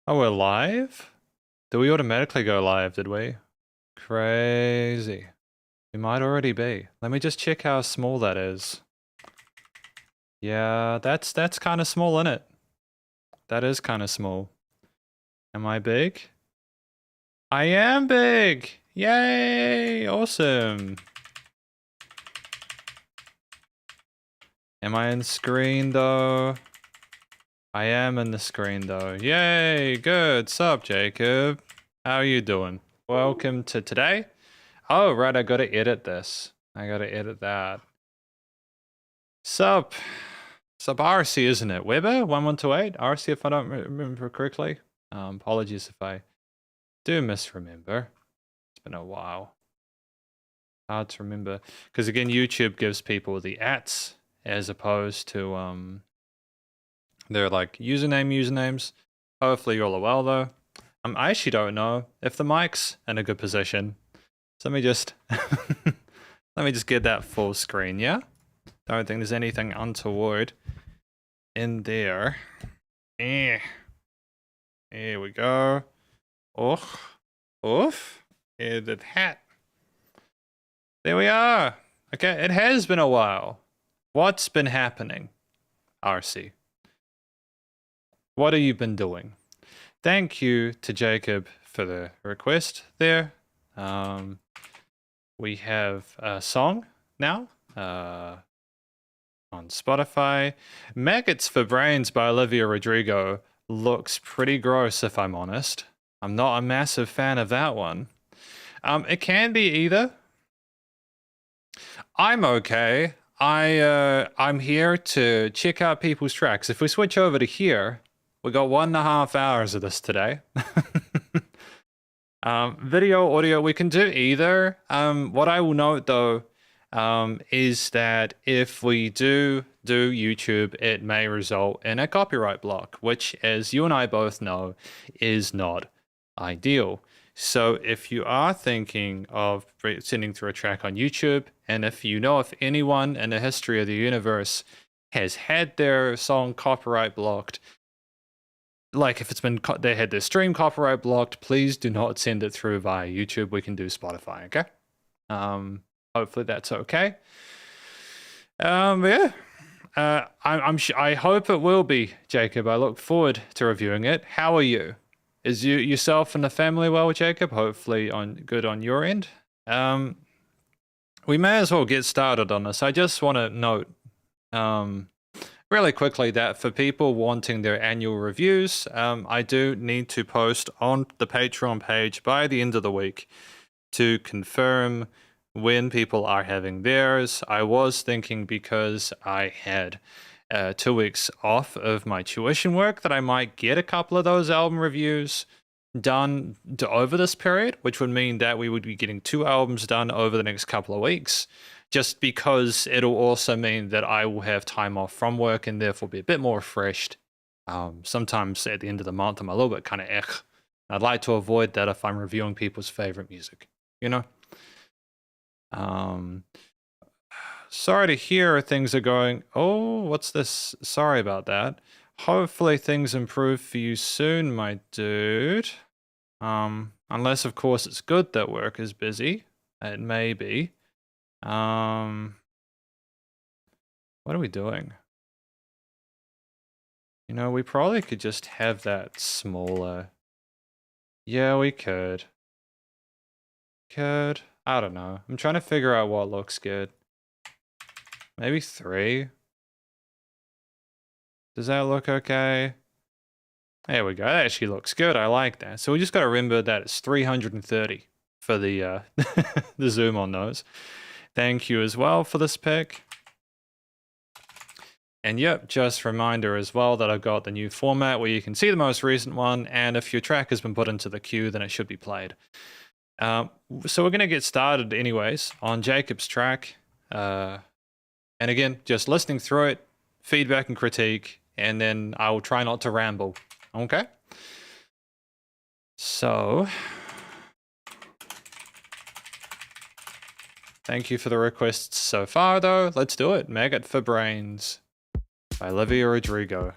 Oh, we're live? Did we automatically go live, did we? Crazy. We might already be. Let me just check how small that is. Yeah, that's kind of small, isn't it? That is kind of small. Am I big? I am big! Yay! Awesome! Am I in screen though? I am in the screen though. Yay! Good. Sup, Jacob? How are you doing? Welcome to today. Oh, right, I gotta edit this. I gotta edit that. Sup? Sup RC, isn't it? Weber 1128? RC, if I don't remember correctly. Apologies if I do misremember. It's been a while. Hard to remember. Because again, YouTube gives people the ats as opposed to they're like usernames. Hopefully you're all well though. I actually don't know if the mic's in a good position. So let me just let me just get that full screen, yeah? Don't think there's anything untoward in there. Here we go. Oof. Edit hat. There we are. Okay, it has been a while. What's been happening, RC? What have you been doing? Thank you to Jacob for the request there. We have a song now on Spotify. Maggots for Brains by Olivia Rodrigo looks pretty gross, if I'm honest. I'm not a massive fan of that one. It can be either. I'm okay. I'm here to check out people's tracks. If we switch over to here, we got 1.5 hours of this today. Video, audio, we can do either. What I will note though, is that if we do YouTube, it may result in a copyright block, which, as you and I both know, is not ideal. So if you are thinking of sending through a track on YouTube, and if you know if anyone in the history of the universe has had their song copyright blocked, like if it's been they had their stream copyright blocked, please do not send it through via YouTube. We can do Spotify, okay? Hopefully that's okay. Yeah. I hope it will be, Jacob. I look forward to reviewing it. How are you? Is yourself and the family well, Jacob? Hopefully good on your end. We may as well get started on this. I just want to note really quickly that for people wanting their annual reviews, I do need to post on the Patreon page by the end of the week to confirm when people are having theirs. I was thinking, because I had 2 weeks off of my tuition work, that I might get a couple of those album reviews done over this period, which would mean that we would be getting 2 albums done over the next couple of weeks, just because it'll also mean that I will have time off from work and therefore be a bit more refreshed. Sometimes at the end of the month, I'm a little bit kind of I'd like to avoid that if I'm reviewing people's favorite music, you know? Sorry to hear things are going. Oh, what's this? Sorry about that. Hopefully things improve for you soon, my dude. Unless of course it's good that work is busy. It may be. What are we doing? You know, we probably could just have that smaller. Yeah, we could. I don't know. I'm trying to figure out what looks good. Maybe 3. Does that look okay? There we go. That actually looks good. I like that. So we just got to remember that it's 330 for the the zoom on those. Thank you as well for this pick. And yep, just a reminder as well that I've got the new format where you can see the most recent one, and if your track has been put into the queue, then it should be played. So we're going to get started anyways on Jacob's track. And again, just listening through it, feedback and critique, and then I will try not to ramble. Okay? So, thank you for the requests so far, though. Let's do it. Maggot for Brains by Olivia Rodrigo.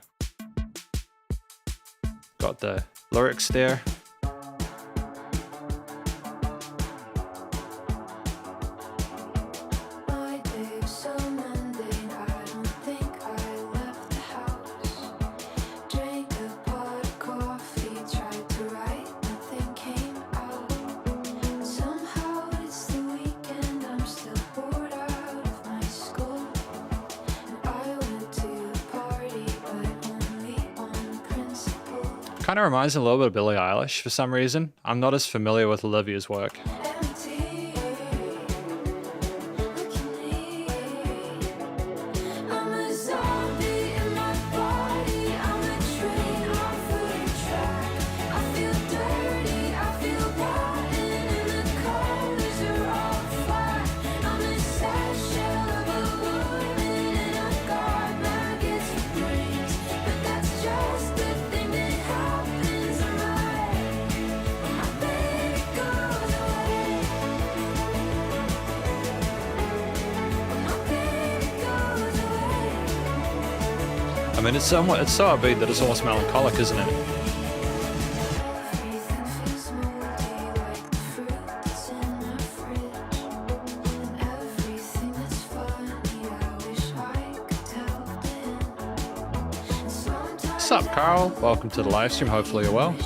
Got the lyrics there. Kind of reminds me a little bit of Billie Eilish for some reason. I'm not as familiar with Olivia's work. I mean, it's so upbeat that it's almost melancholic, isn't it? What's up, Carl? Welcome to the live stream. Hopefully you're well.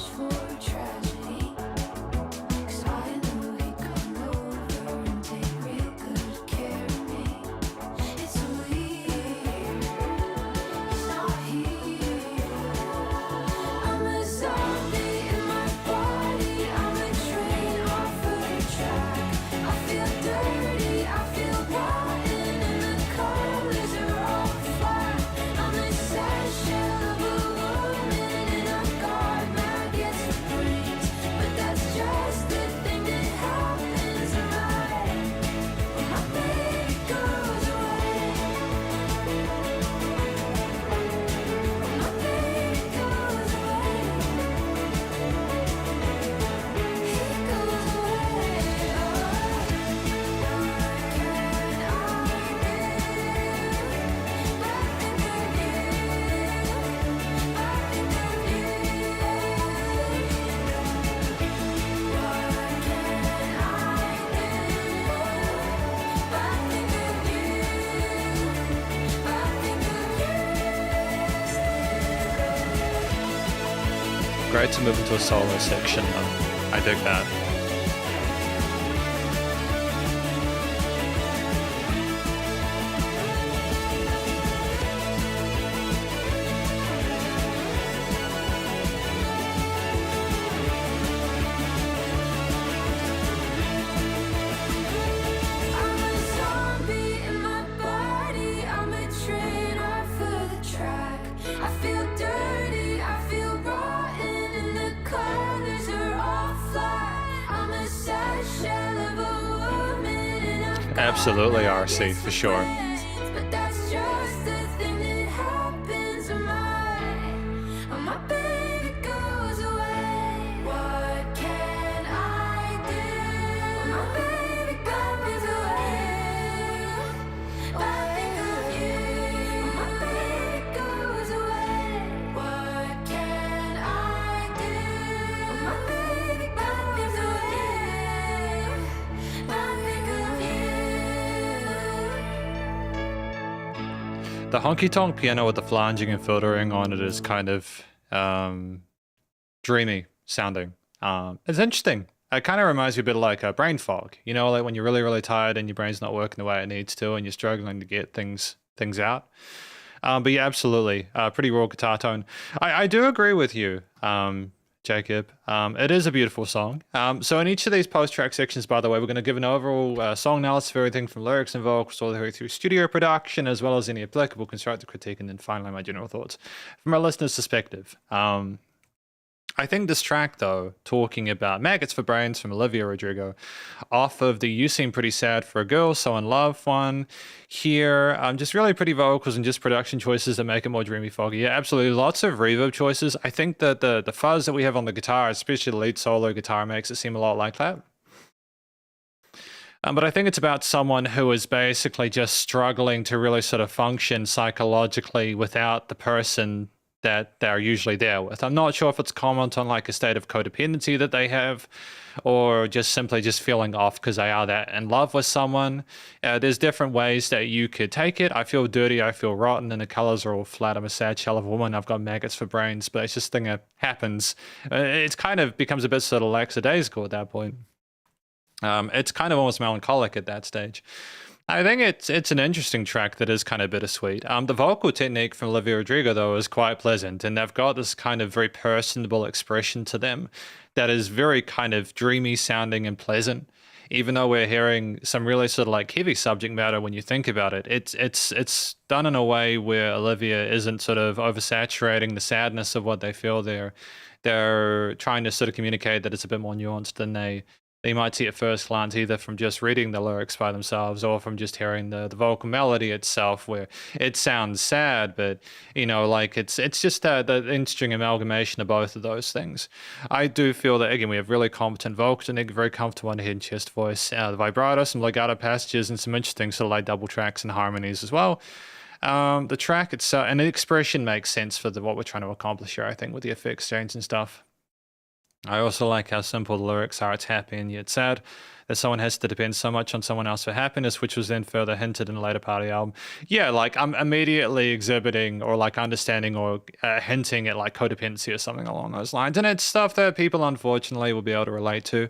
Great to move into a solo section. I dig that. Absolutely, RC, for sure. The honky-tonk piano with the flanging and filtering on it is kind of dreamy sounding. It's interesting. It kind of reminds me a bit of like a brain fog. You know, like when you're really, really tired and your brain's not working the way it needs to and you're struggling to get things out. But yeah, absolutely. Pretty raw guitar tone. I do agree with you, Jacob. It is a beautiful song. So in each of these post-track sections, by the way, we're going to give an overall song analysis of everything from lyrics and vocals all the way through studio production, as well as any applicable constructive critique, and then finally my general thoughts from a listener's perspective. I think this track, though, talking about Maggots for Brains from Olivia Rodrigo, off of the You Seem Pretty Sad for a Girl, So in Love one, here, just really pretty vocals and just production choices that make it more dreamy, foggy. Yeah, absolutely. Lots of reverb choices. I think that the fuzz that we have on the guitar, especially the lead solo guitar, makes it seem a lot like that. But I think it's about someone who is basically just struggling to really sort of function psychologically without the person that they're usually there with. I'm not sure if it's comment on like a state of codependency that they have, or just simply just feeling off because they are that in love with someone. There's different ways that you could take it. I feel dirty, I feel rotten, and the colors are all flat. I'm a sad shell of a woman. I've got maggots for brains, but it's just a thing that happens. It's kind of becomes a bit sort of lackadaisical at that point. It's kind of almost melancholic at that stage. I think it's an interesting track that is kind of bittersweet. The vocal technique from Olivia Rodrigo, though, is quite pleasant, and they've got this kind of very personable expression to them that is very kind of dreamy sounding and pleasant. Even though we're hearing some really sort of like heavy subject matter when you think about it, it's done in a way where Olivia isn't sort of oversaturating the sadness of what they feel there. They're trying to sort of communicate that it's a bit more nuanced than they might see at first glance, either from just reading the lyrics by themselves or from just hearing the vocal melody itself, where it sounds sad, but like it's just the interesting amalgamation of both of those things. I do feel that again we have really competent vocals and very comfortable on the head and chest voice, the vibrato, some legato passages, and some interesting sort of like double tracks and harmonies as well. The track itself and the expression makes sense for what we're trying to accomplish here, I think, with the effects change and stuff. I also like how simple the lyrics are. It's happy and yet sad that someone has to depend so much on someone else for happiness, which was then further hinted in the later part of the album. Yeah, like I'm immediately exhibiting or like understanding or hinting at like codependency or something along those lines. And it's stuff that people unfortunately will be able to relate to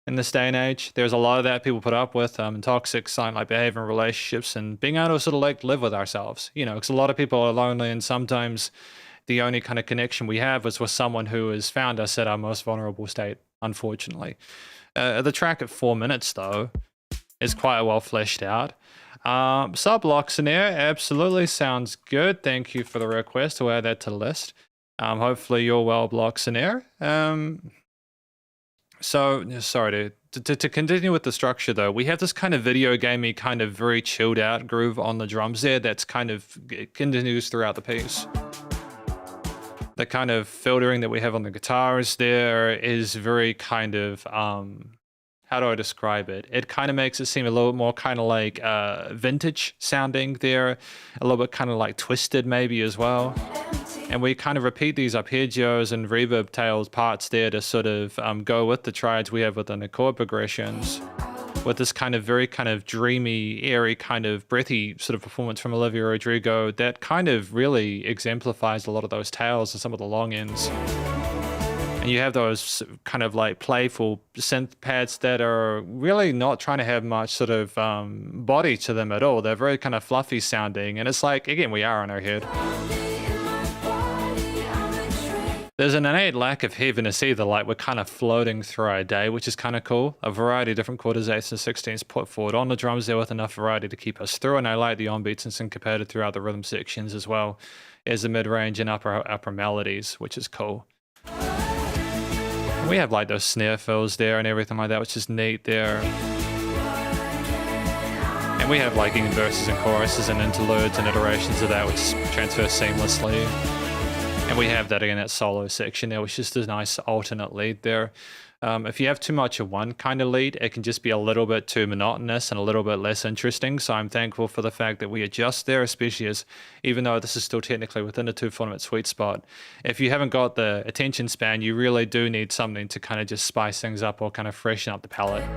in this day and age. There's a lot of that people put up with, toxic sign like behavior in relationships and being able to sort of like live with ourselves, because a lot of people are lonely and sometimes the only kind of connection we have is with someone who has found us at our most vulnerable state, unfortunately. The track at 4 minutes, though, is quite well fleshed out. Subloxonaire absolutely sounds good. Thank you for the request to add that to the list. Hopefully you're well, Bloxonaire. So, sorry, to continue with the structure, though, we have this kind of video gamey, kind of very chilled out groove on the drums there that's kind of continues throughout the piece. The kind of filtering that we have on the guitars there is very kind of, how do I describe it? It kind of makes it seem a little more kind of like vintage sounding there, a little bit kind of like twisted maybe as well. And we kind of repeat these arpeggios and reverb tails parts there to sort of go with the triads we have within the chord progressions, with this kind of very kind of dreamy, airy, kind of breathy sort of performance from Olivia Rodrigo that kind of really exemplifies a lot of those tails and some of the long ends. And you have those kind of like playful synth pads that are really not trying to have much sort of body to them at all. They're very kind of fluffy sounding. And it's like, again, we are in our head. There's an innate lack of heaviness either, like we're kind of floating through our day, which is kind of cool. A variety of different quarters, eighths, and sixteenths put forward on the drums there with enough variety to keep us through, and I like the on beats and syncopated throughout the rhythm sections as well as the mid-range and upper melodies, which is cool. We have like those snare fills there and everything like that, which is neat there. And we have like even verses and choruses and interludes and iterations of that, which transfer seamlessly. And we have that in that solo section there, which is a nice alternate lead there. If you have too much of one kind of lead, it can just be a little bit too monotonous and a little bit less interesting. So I'm thankful for the fact that we adjust there, especially as, even though this is still technically within the 2/4-minute sweet spot, if you haven't got the attention span, you really do need something to kind of just spice things up or kind of freshen up the palette.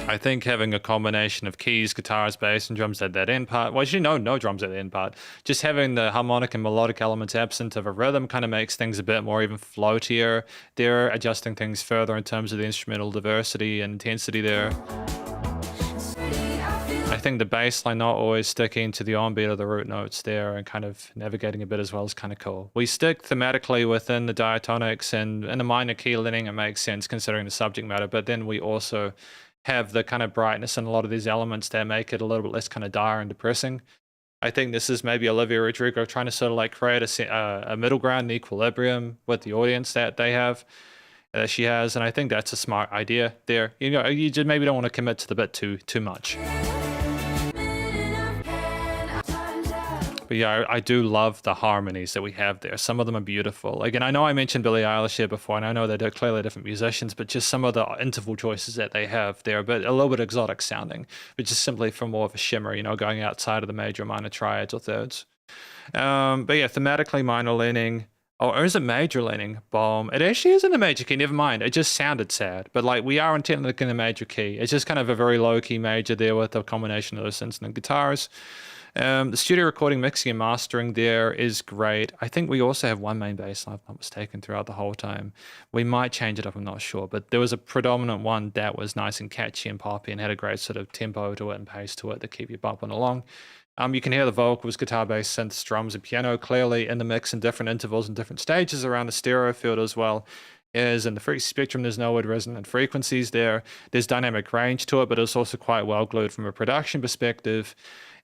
I think having a combination of keys, guitars, bass, and drums at that end part, well, actually no drums at the end part, just having the harmonic and melodic elements absent of a rhythm kind of makes things a bit more even floatier. They're adjusting things further in terms of the instrumental diversity and intensity there. I think the bass line not always sticking to the on-beat of the root notes there and kind of navigating a bit as well is kind of cool. We stick thematically within the diatonics and in the minor key leading, it makes sense considering the subject matter, but then we also have the kind of brightness and a lot of these elements that make it a little bit less kind of dire and depressing. I think this is maybe Olivia Rodrigo trying to sort of like create a middle ground, an equilibrium with the audience that they have, that she has, and I think that's a smart idea there. You just maybe don't want to commit to the bit too much. But yeah, I do love the harmonies that we have there. Some of them are beautiful. Again, I know I mentioned Billie Eilish here before, and I know they're clearly different musicians, but just some of the interval choices that they have, they're a little bit exotic sounding, but just simply for more of a shimmer, you know, going outside of the major minor triads or thirds. But yeah, thematically minor leaning. Oh, or is it major leaning? Bomb. It actually is in the major key. Never mind. It just sounded sad. But like we are technically in the major key. It's just kind of a very low key major there with a combination of those synths and guitars. The studio recording, mixing, and mastering there is great. I think we also have one main bass line, if I'm not mistaken, throughout the whole time. We might change it up, I'm not sure. But there was a predominant one that was nice and catchy and poppy and had a great sort of tempo to it and pace to it that keep you bumping along. You can hear the vocals, guitar, bass, synths, drums, and piano clearly in the mix in different intervals and different stages around the stereo field as well. Is in the frequency spectrum, there's no resonant frequencies there. There's dynamic range to it, but it's also quite well glued from a production perspective.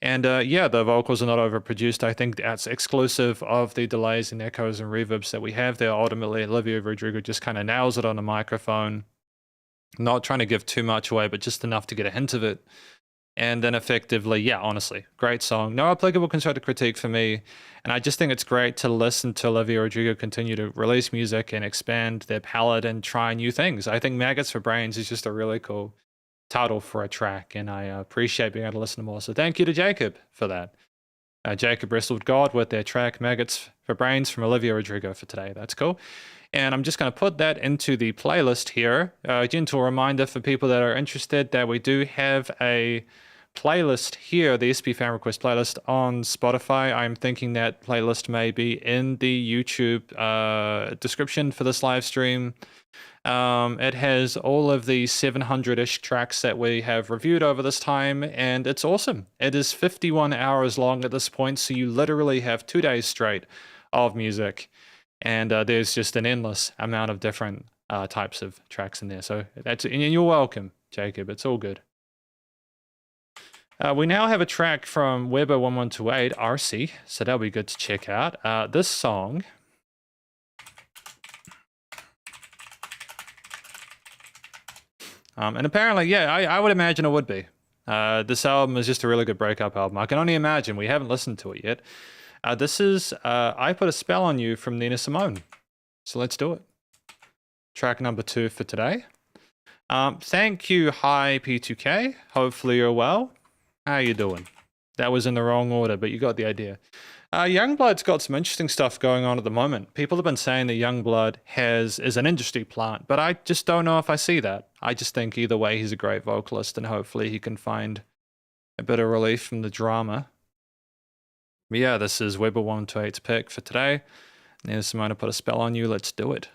And yeah, the vocals are not overproduced. I think that's exclusive of the delays and echoes and reverbs that we have there. Ultimately, Olivia Rodrigo just kind of nails it on the microphone. Not trying to give too much away, but just enough to get a hint of it. And then effectively, yeah, honestly, great song. No applicable constructive critique for me. And I just think it's great to listen to Olivia Rodrigo continue to release music and expand their palette and try new things. I think Maggots for Brains is just a really cool title for a track, and I appreciate being able to listen to more. So thank you to Jacob for that. Jacob wrestled God with their track Maggots for Brains from Olivia Rodrigo for today. That's cool. And I'm just going to put that into the playlist here. A gentle reminder for people that are interested that we do have a playlist here, the SP Fan Request playlist on Spotify. I'm thinking that playlist may be in the YouTube description for this live stream. It has all of the 700-ish tracks that we have reviewed over this time, and it's awesome. It is 51 hours long at this point, so you literally have 2 days straight of music, and there's just an endless amount of different types of tracks in there. So that's, and you're welcome, Jacob. It's all good. We now have a track from Weber1128 RC, so that'll be good to check out. This song. And apparently, yeah, I would imagine it would be. This album is just a really good breakup album. I can only imagine. We haven't listened to it yet. This is I Put a Spell on You from Nina Simone. So let's do it. Track number 2 for today. Thank you, hi P2K. Hopefully you're well. How you doing? That was in the wrong order, but you got the idea. Youngblood's got some interesting stuff going on at the moment. People have been saying that Youngblood is an industry plant, but I just don't know if I see that. I just think either way he's a great vocalist, and hopefully he can find a bit of relief from the drama. But yeah, this is Weber128's pick for today. Nina Simone Put a Spell on You. Let's do it.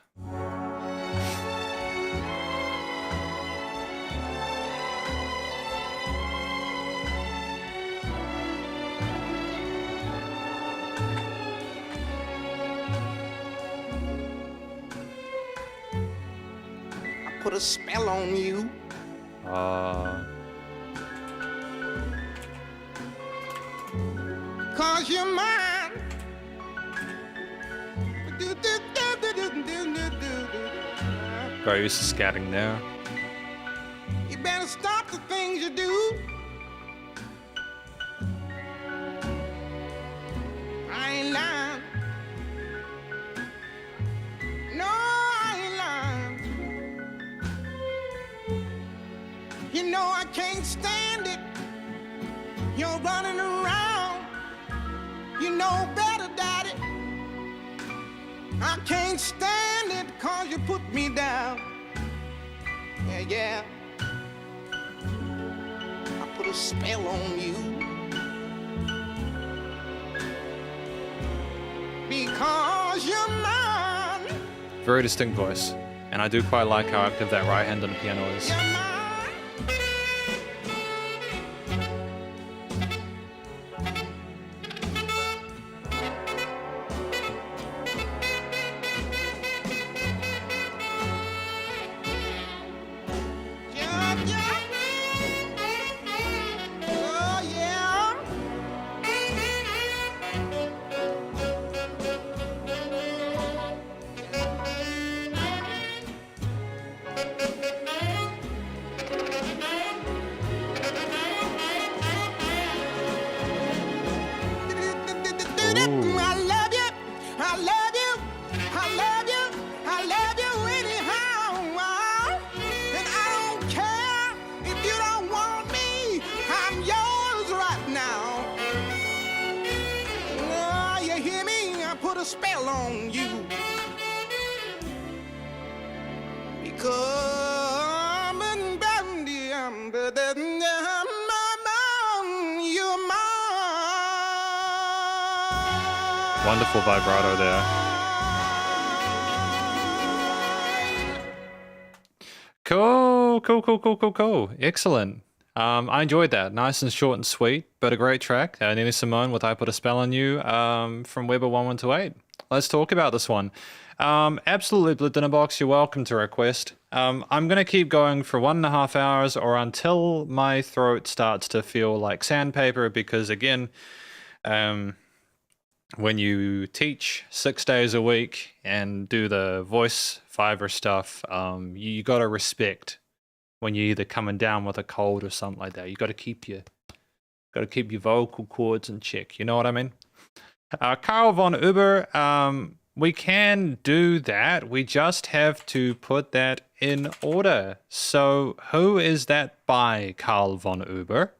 Put a spell on you. Cause you're mine. Very used to scatting there. You better stop the things you do. I ain't lying. No, I ain't lying. You know I can't stand it. You're running around. You know better, Daddy. I can't stand it 'cause you put me down. Yeah, yeah. I put a spell on you. Because you're mine. Very distinct voice. And I do quite like how active that right hand on the piano is. You're mine. Yeah, yeah. Oh, yeah. care if you don't want me. I'm yours right now. Oh, you hear me? I put a spell on you. Because you're mine. Wonderful vibrato there. Cool. Excellent. I enjoyed that. Nice and short and sweet, but a great track. Nina Simone with I Put a Spell on You from Weber 1128. Let's talk about this one. Absolutely, Blue Dinner Box, you're welcome to request. I'm going to keep going for 1.5 hours or until my throat starts to feel like sandpaper because, again, when you teach 6 days a week and do the voice fiber stuff, you got to respect when you're either coming down with a cold or something like that. You got to keep your vocal cords in check. You know what I mean? Karl von Uber, we can do that. We just have to put that in order. So who is that by, Karl von Uber?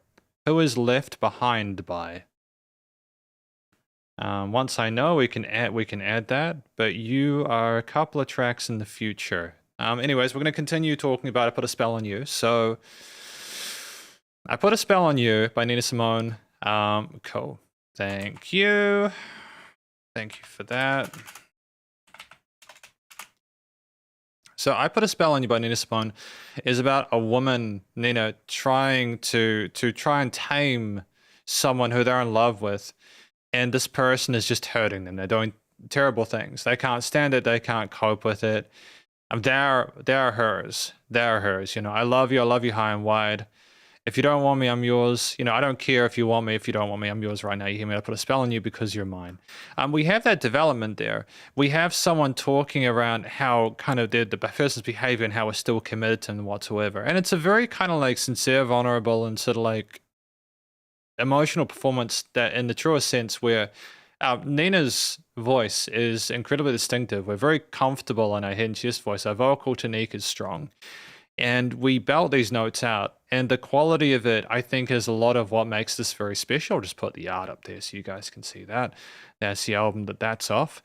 Who is left behind by? Once I know, we can add that, but you are a couple of tracks in the future. Anyways, we're going to continue talking about I Put a Spell on You. So I Put a Spell on You by Nina Simone. Cool. Thank you. Thank you for that. So I Put a Spell on You by Nina Simone is about a woman, Nina, trying to try and tame someone who they're in love with. And this person is just hurting them. They're doing terrible things. They can't stand it. They can't cope with it. They're hers. They're hers. You know, I love you high and wide. If you don't want me, I'm yours. You know, I don't care if you want me. If you don't want me, I'm yours right now. You hear me? I put a spell on you because you're mine. We have that development there. We have someone talking around how kind of the person's behavior and how we're still committed to them whatsoever. And it's a very kind of like sincere, vulnerable, and sort of like emotional performance that in the truest sense where Nina's voice is incredibly distinctive. We're very comfortable in our head and chest voice. Our vocal technique is strong. And we belt these notes out. And the quality of it, I think, is a lot of what makes this very special. I'll just put the art up there so you guys can see that. That's the album that's off.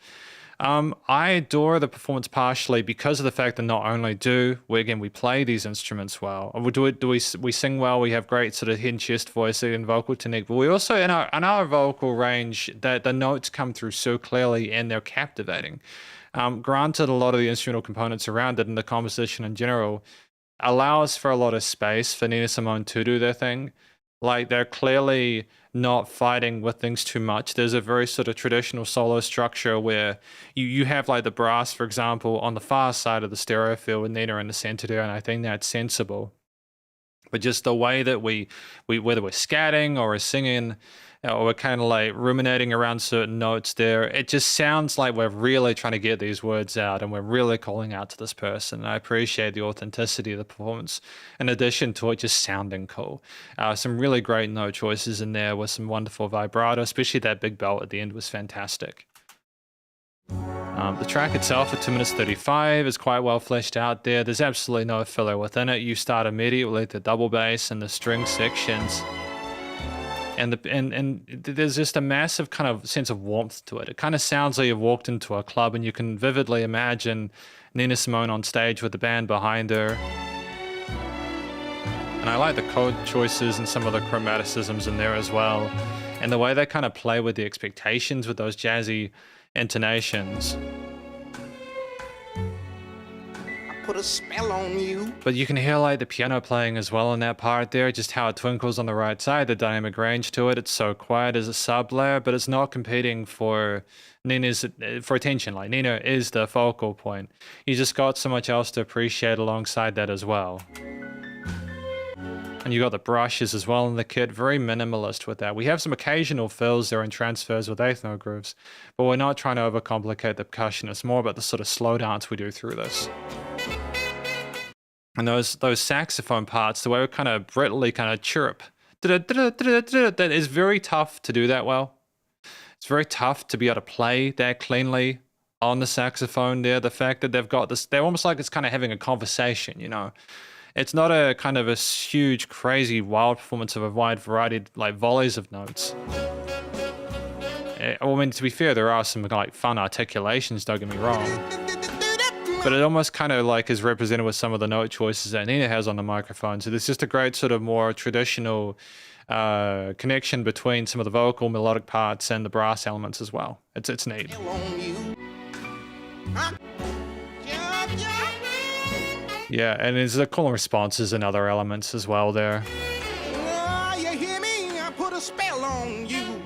I adore the performance partially because of the fact that not only do we play these instruments well, we sing well, we have great sort of head and chest voice and vocal technique, but we also in our vocal range that the notes come through so clearly and they're captivating. Granted, a lot of the instrumental components around it and the composition in general allows for a lot of space for Nina Simone to do their thing. Like they're clearly not fighting with things too much. There's a very sort of traditional solo structure where you have like the brass, for example, on the far side of the stereo field with Nina in the center there, and I think that's sensible. But just the way that we whether we're scatting or we're singing or we're kind of like ruminating around certain notes there, it just sounds like we're really trying to get these words out and we're really calling out to this person. And I appreciate the authenticity of the performance in addition to it just sounding cool. Some really great note choices in there with some wonderful vibrato, especially that big belt at the end was fantastic. The track itself at 2 minutes 35 is quite well fleshed out there. There's absolutely no filler within it. You start immediately with the double bass and the string sections. And there's just a massive kind of sense of warmth to it. It kind of sounds like you've walked into a club and you can vividly imagine Nina Simone on stage with the band behind her. And I like the chord choices and some of the chromaticisms in there as well. And the way they kind of play with the expectations with those jazzy intonations. Put a spell on you. But you can hear like the piano playing as well in that part there, just how it twinkles on the right side, the dynamic range to it. It's so quiet as a sub layer, but it's not competing for attention. Like Nina is the focal point. You just got so much else to appreciate alongside that as well. And you got the brushes as well in the kit, very minimalist with that. We have some occasional fills there and transfers with ethno grooves, but we're not trying to overcomplicate the percussion. It's more about the sort of slow dance we do through this. And those saxophone parts, the way we kind of brittly kind of chirp, that is very tough to do that well. It's very tough to be able to play that cleanly on the saxophone there. The fact that they've got this, they're almost like it's kind of having a conversation, you know. It's not a kind of a huge, crazy, wild performance of a wide variety, like volleys of notes. I mean, to be fair, there are some like fun articulations, don't get me wrong. But it almost kind of like is represented with some of the note choices that Nina has on the microphone. So there's just a great sort of more traditional connection between some of the vocal melodic parts and the brass elements as well. It's neat. Yeah, and there's the call and responses and other elements as well there. You hear me? I put a spell on you.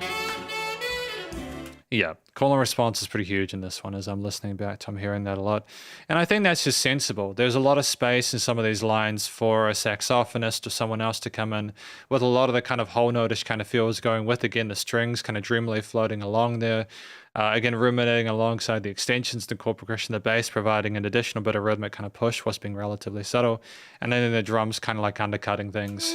Yeah, call and response is pretty huge in this one as I'm listening back to, I'm hearing that a lot. And I think that's just sensible. There's a lot of space in some of these lines for a saxophonist or someone else to come in with a lot of the kind of whole notish kind of feels going with, again, the strings kind of dreamily floating along there. Again, ruminating alongside the extensions, the chord progression, the bass providing an additional bit of rhythmic kind of push whilst being relatively subtle. And then the drums kind of like undercutting things.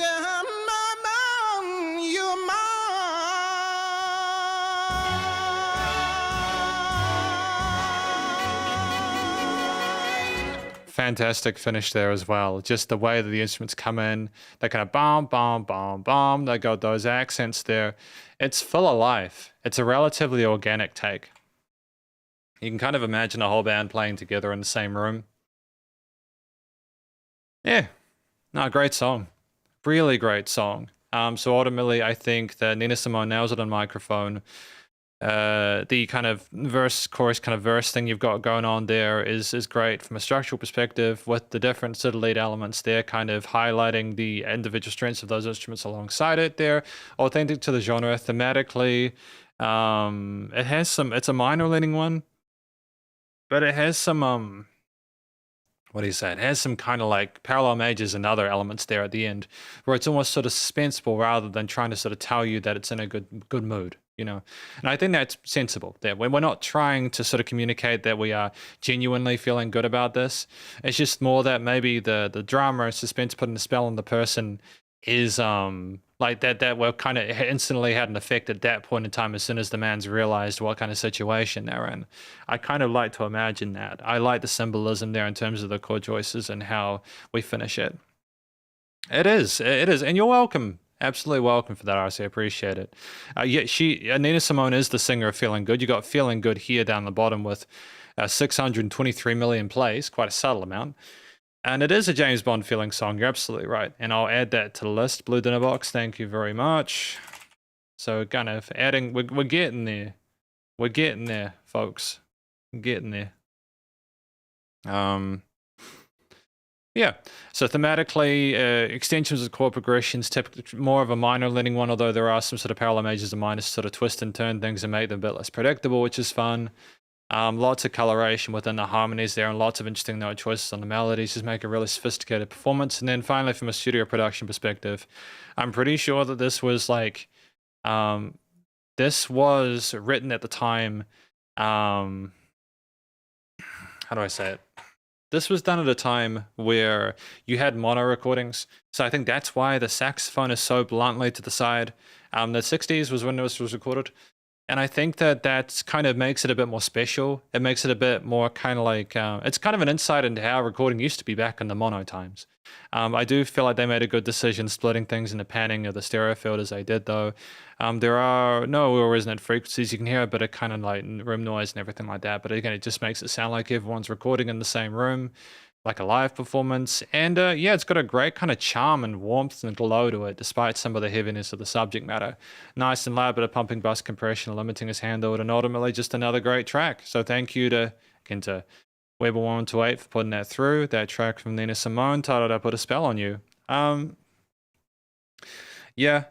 Fantastic finish there as well. Just the way that the instruments come in, they kind of bomb, bomb, bomb, bomb. They got those accents there. It's full of life. It's a relatively organic take. You can kind of imagine a whole band playing together in the same room. Yeah, no, great song. Really great song. So ultimately, I think that Nina Simone nails it on microphone. The kind of verse chorus kind of verse thing you've got going on there is great from a structural perspective, with the different sort of lead elements there kind of highlighting the individual strengths of those instruments alongside it there. Authentic to the genre thematically. It has some, it's a minor leaning one, but it has some what do you say? It has some kind of like parallel majors and other elements there at the end, where it's almost sort of suspenseful rather than trying to sort of tell you that it's in a good mood, you know. And I think that's sensible. That when we're not trying to sort of communicate that we are genuinely feeling good about this, it's just more that maybe the drama and suspense putting a spell on the person is like that will kind of instantly had an effect at that point in time as soon as the man's realized what kind of situation they're in. I kind of like to imagine that. I like the symbolism there in terms of the chord choices and how we finish it. It is, and you're welcome. Absolutely welcome for that, RC. I appreciate it. Yeah, Nina Simone is the singer of Feeling Good. You got Feeling Good here down the bottom with 623 million plays, quite a subtle amount. And it is a James Bond feeling song. You're absolutely right. And I'll add that to the list. Blue Dinner Box, thank you very much. So kind of adding, we're getting there. We're getting there, folks. We're getting there. Yeah, so thematically, extensions of chord progressions, typically more of a minor leaning one, although there are some sort of parallel majors and minors to sort of twist and turn things and make them a bit less predictable, which is fun. Lots of coloration within the harmonies there and lots of interesting note choices on the melodies just make a really sophisticated performance. And then finally, from a studio production perspective, I'm pretty sure that this was like, this was written at the time, how do I say it? This was done at a time where you had mono recordings. So I think that's why the saxophone is so bluntly to the side. The 60s was when this was recorded. And I think that that's kind of makes it a bit more special. It makes it a bit more kind of like, it's kind of an insight into how recording used to be back in the mono times. I do feel like they made a good decision splitting things into panning of the stereo field as they did though. There are no real resonant frequencies. You can hear a bit of kind of like room noise and everything like that. But again, it just makes it sound like everyone's recording in the same room, like a live performance. And yeah, it's got a great kind of charm and warmth and glow to it, despite some of the heaviness of the subject matter. Nice and loud, bit of pumping bus compression, limiting is handled, and ultimately just another great track. So thank you to Weber128 for putting that through. That track from Nina Simone titled I Put a Spell on You. Yeah.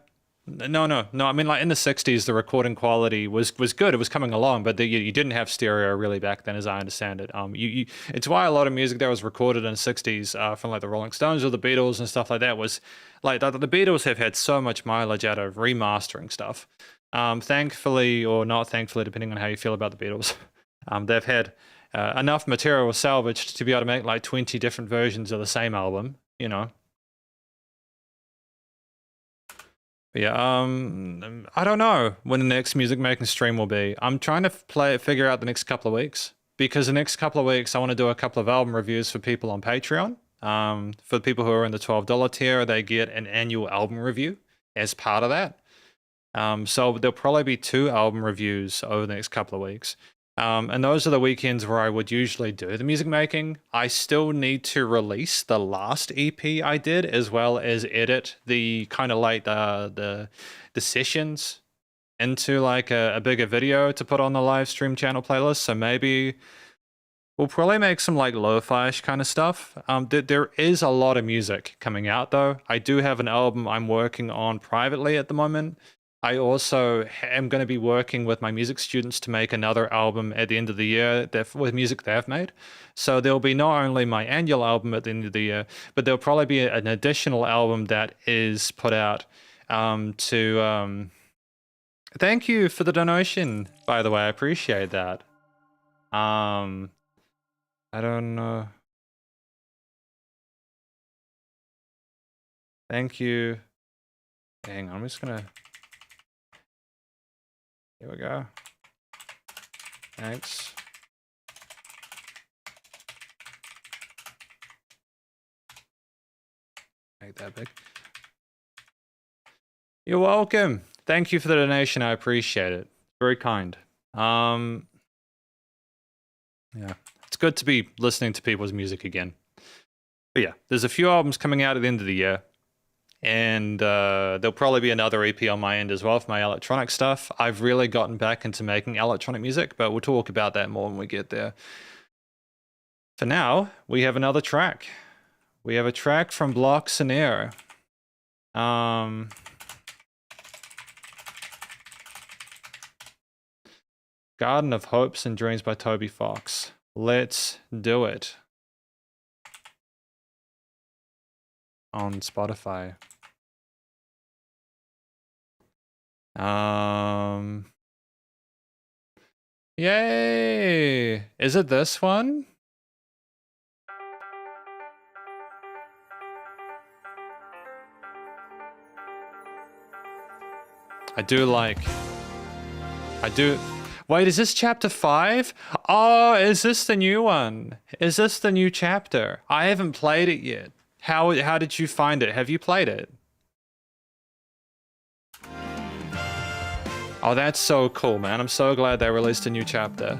No. I mean, like in the 60s, the recording quality was good. It was coming along, but you didn't have stereo really back then, as I understand it. It's why a lot of music that was recorded in the 60s from like the Rolling Stones or the Beatles and stuff like that was like the Beatles have had so much mileage out of remastering stuff. Thankfully, or not thankfully, depending on how you feel about the Beatles, they've had enough material salvaged to be able to make like 20 different versions of the same album, you know. Yeah, I don't know when the next music making stream will be. I'm trying to figure out the next couple of weeks, because the next couple of weeks I want to do a couple of album reviews for people on Patreon. For the people who are in the $12 tier, they get an annual album review as part of that. So there'll probably be 2 album reviews over the next couple of weeks. And those are the weekends where I would usually do the music making. I still need to release the last EP I did, as well as edit the kind of like the sessions into like a bigger video to put on the live stream channel playlist. So maybe we'll probably make some like lo-fi-ish kind of stuff. There is a lot of music coming out though. I do have an album I'm working on privately at the moment. I also am going to be working with my music students to make another album at the end of the year with music they've made. So there'll be not only my annual album at the end of the year, but there'll probably be an additional album that is put out Thank you for the donation, by the way. I appreciate that. I don't know. Thank you. Hang on, I'm just gonna... Here we go. Thanks. Make that big. You're welcome. Thank you for the donation. I appreciate it. Very kind. Yeah, it's good to be listening to people's music again. But yeah, there's a few albums coming out at the end of the year. And there'll probably be another EP on my end as well for my electronic stuff. I've really gotten back into making electronic music, but we'll talk about that more when we get there. For now, we have another track. We have a track from Block Scenario. Garden of Hopes and Dreams by Toby Fox. Let's do it. On Spotify. Yay! Is it this one? I do. Wait, is this chapter 5? Oh, is this the new one? Is this the new chapter? I haven't played it yet. How did you find it? Have you played it? Oh, that's so cool, man. I'm so glad they released a new chapter.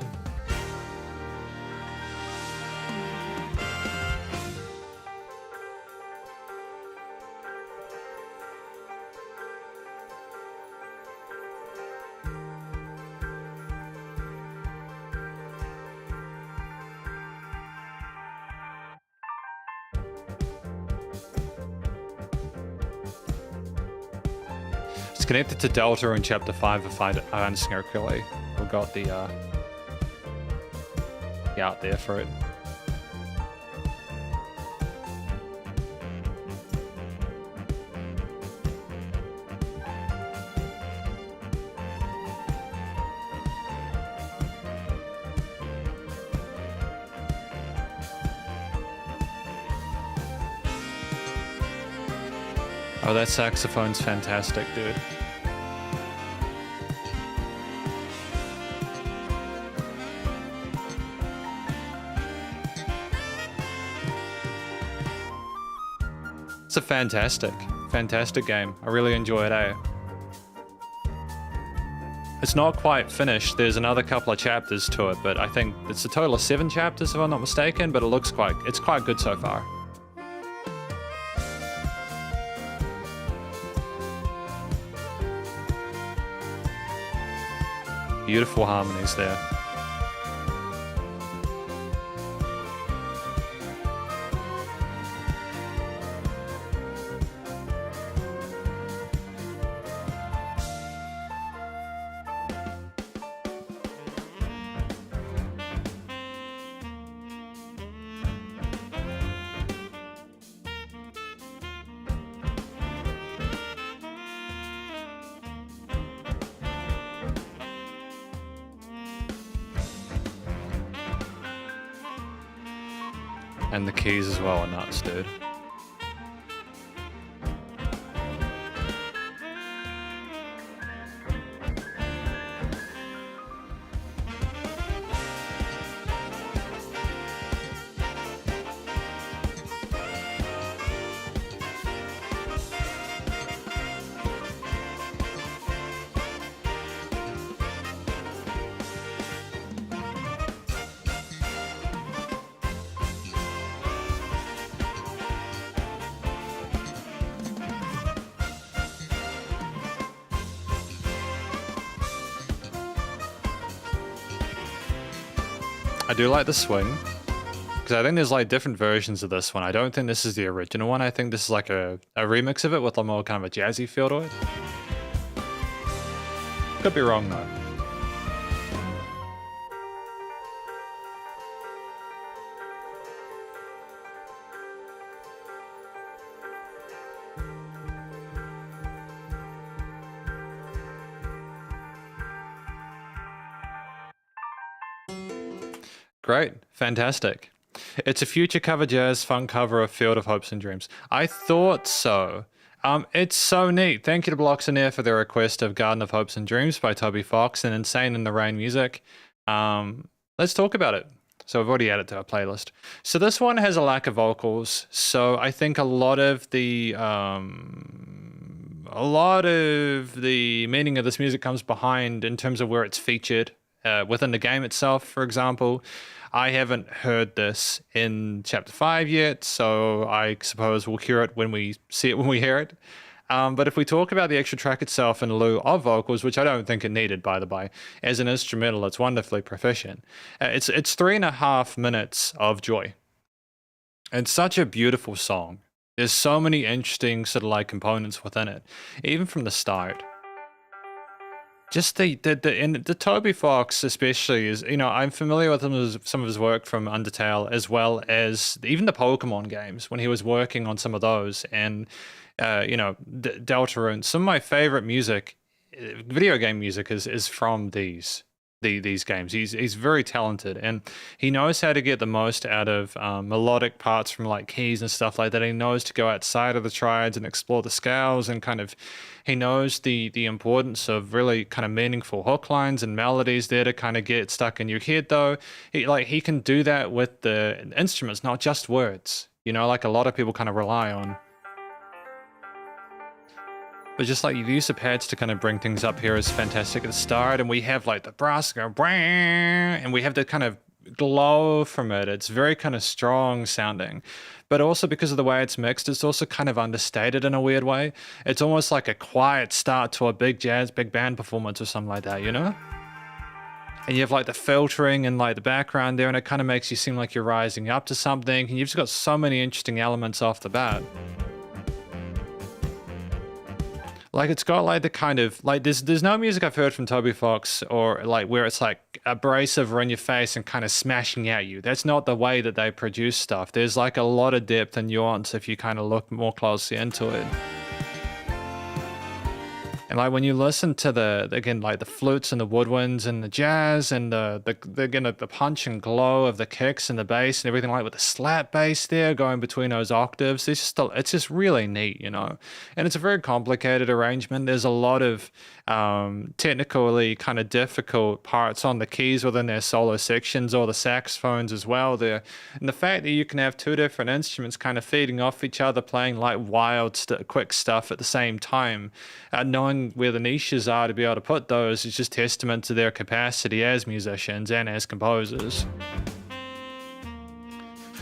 It's connected to Delta in Chapter 5 if I understand correctly. We got the out there for it. Oh, that saxophone's fantastic, dude. It's a fantastic game. I really enjoy it, eh? It's not quite finished. There's another couple of chapters to it, but I think it's a total of 7 chapters if I'm not mistaken, but it's quite good so far. Beautiful harmonies there. And the keys as well are nuts, dude. I do like the swing, because I think there's like different versions of this one. I don't think this is the original one. I think this is like a remix of it with a more kind of a jazzy feel to it. Could be wrong though. Great, fantastic. It's a future cover jazz funk cover of Field of Hopes and Dreams. I thought so. It's so neat. Thank you to Blocks in Air for the request of Garden of Hopes and Dreams by Toby Fox and Insane in the Rain music. Let's talk about it. So I've already added it to our playlist. So this one has a lack of vocals. So I think a lot of the meaning of this music comes behind in terms of where it's featured within the game itself, for example. I haven't heard this in Chapter 5 yet, so I suppose we'll hear it when we see it when we hear it. But if we talk about the extra track itself in lieu of vocals, which I don't think it needed, by the by, as an instrumental, it's wonderfully proficient. It's 3.5 minutes of joy. It's such a beautiful song. There's so many interesting sort of like components within it, even from the start. Just the Toby Fox especially is, you know, I'm familiar with some of his work from Undertale, as well as even the Pokemon games when he was working on some of those, and you know, Deltarune. Some of my favorite music, video game music, is from these games. He's very talented, and he knows how to get the most out of melodic parts from like keys and stuff like that. He knows to go outside of the triads and explore the scales, and kind of he knows the importance of really kind of meaningful hook lines and melodies there to kind of get stuck in your head. Though he can do that with the instruments, not just words, you know, like a lot of people kind of rely on. But just like the use of pads to kind of bring things up here is fantastic at the start, and we have like the brass go, and we have the kind of glow from it. It's very kind of strong sounding, but also because of the way it's mixed, it's also kind of understated in a weird way. It's almost like a quiet start to a big band performance or something like that, you know? And you have like the filtering and like the background there, and it kind of makes you seem like you're rising up to something, and you've just got so many interesting elements off the bat. Like it's got like the kind of like there's no music I've heard from Toby Fox or like where it's like abrasive or in your face and kind of smashing at you. That's not the way that they produce stuff. There's like a lot of depth and nuance if you kind of look more closely into it. And like when you listen to again like the flutes and the woodwinds and the jazz and the punch and glow of the kicks and the bass and everything, like with the slap bass there going between those octaves, it's just really neat, you know. And it's a very complicated arrangement. There's a lot of technically kind of difficult parts on the keys within their solo sections, or the saxophones as well there. And the fact that you can have two different instruments kind of feeding off each other, playing like wild quick stuff at the same time, knowing where the niches are to be able to put those is just testament to their capacity as musicians and as composers.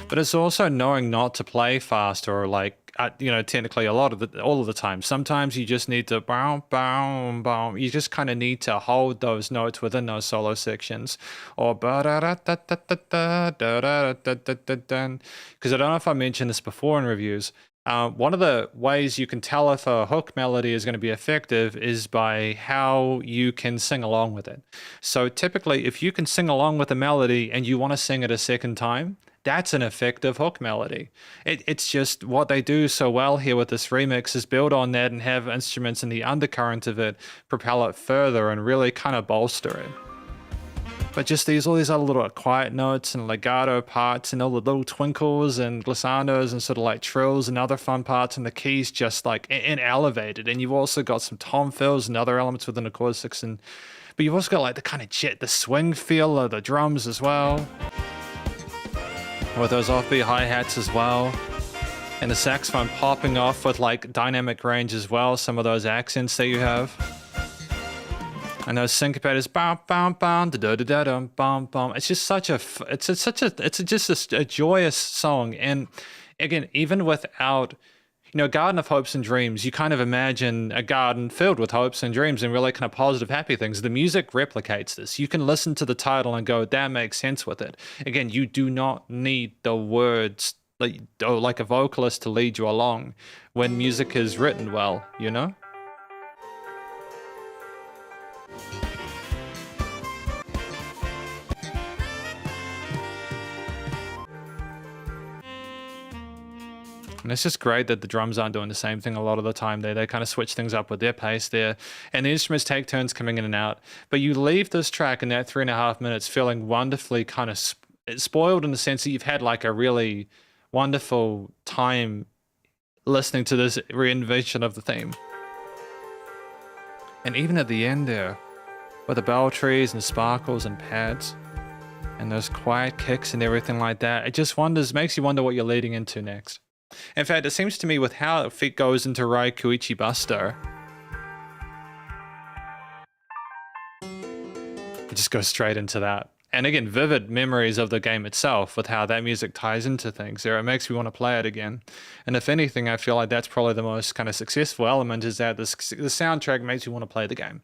But it's also knowing not to play fast or like, you know, technically all of the time. Sometimes you just need to boom, boom, boom. You just kind of need to hold those notes within those solo sections, or because I don't know if I mentioned this before in reviews. One of the ways you can tell if a hook melody is going to be effective is by how you can sing along with it. So typically, if you can sing along with a melody and you want to sing it a second time, that's an effective hook melody. It's just what they do so well here with this remix is build on that and have instruments in the undercurrent of it propel it further and really kind of bolster it. But just all these other little quiet notes and legato parts and all the little twinkles and glissandos and sort of like trills and other fun parts, and the keys just like and elevated. And you've also got some tom fills and other elements within the chord section. But you've also got like the kind of the swing feel of the drums as well, with those offbeat hi-hats as well. And the saxophone popping off with like dynamic range as well, some of those accents that you have. And those syncopators, bam, bam, bam, da da da da, bam, bam. It's just it's just a joyous song. And again, even without, Garden of Hopes and Dreams, you kind of imagine a garden filled with hopes and dreams and really kind of positive, happy things. The music replicates this. You can listen to the title and go, that makes sense with it. Again, you do not need the words like a vocalist to lead you along when music is written well, you know? And it's just great that the drums aren't doing the same thing a lot of the time. They kind of switch things up with their pace there. And the instruments take turns coming in and out. But you leave this track in that 3.5 minutes feeling wonderfully kind of spoiled in the sense that you've had like a really wonderful time listening to this reinvention of the theme. And even at the end there, with the bell trees and sparkles and pads, and those quiet kicks and everything like that, it just makes you wonder what you're leading into next. In fact, it seems to me with how it goes into Raikuichi Buster, it just goes straight into that. And again, vivid memories of the game itself with how that music ties into things there. It makes me want to play it again. And if anything, I feel like that's probably the most kind of successful element, is that the soundtrack makes you want to play the game.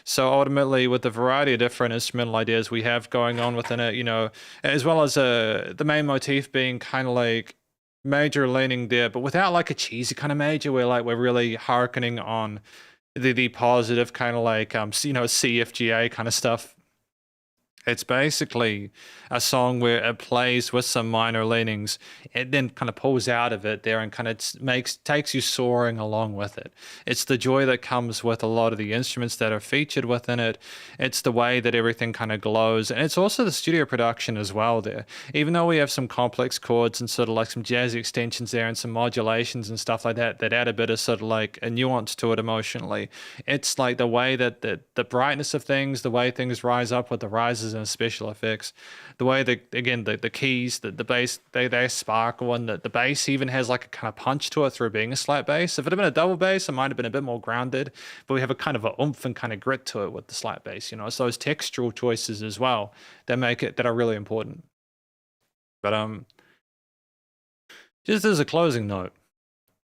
So ultimately, with the variety of different instrumental ideas we have going on within it, as well as the main motif being kind of like major leaning there, but without like a cheesy kind of major where like we're really hearkening on the positive kind of like CFGA kind of stuff. It's basically a song where it plays with some minor leanings and then kind of pulls out of it there and kind of takes you soaring along with it. It's the joy that comes with a lot of the instruments that are featured within it. It's the way that everything kind of glows. And it's also the studio production as well there. Even though we have some complex chords and sort of like some jazzy extensions there and some modulations and stuff like that add a bit of sort of like a nuance to it emotionally. It's like the way that the brightness of things, the way things rise up with the rises and special effects, the way that, again, the keys, the bass, they sparkle, and the bass even has like a kind of punch to it through being a slap bass. If it had been a double bass, it might have been a bit more grounded, but we have a kind of a oomph and kind of grit to it with the slap bass, It's those textural choices as well that are really important. But just as a closing note,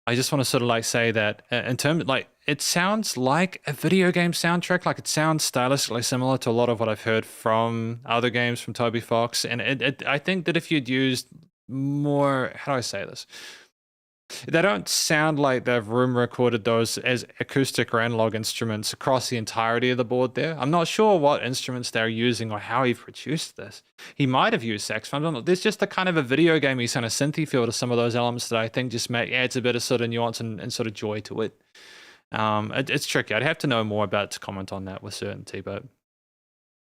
I just want to sort of like say that in terms of like, it sounds like a video game soundtrack. Like it sounds stylistically similar to a lot of what I've heard from other games from Toby Fox. And I think that if you'd used more, how do I say this? They don't sound like they've room recorded those as acoustic or analog instruments across the entirety of the board there. I'm not sure what instruments they're using or how he produced this. He might have used saxophone. I don't know. There's just a kind of a video gamey kind of synthy feel to some of those elements that I think just adds a bit of sort of nuance and sort of joy to it. It's tricky. I'd have to know more about it to comment on that with certainty, but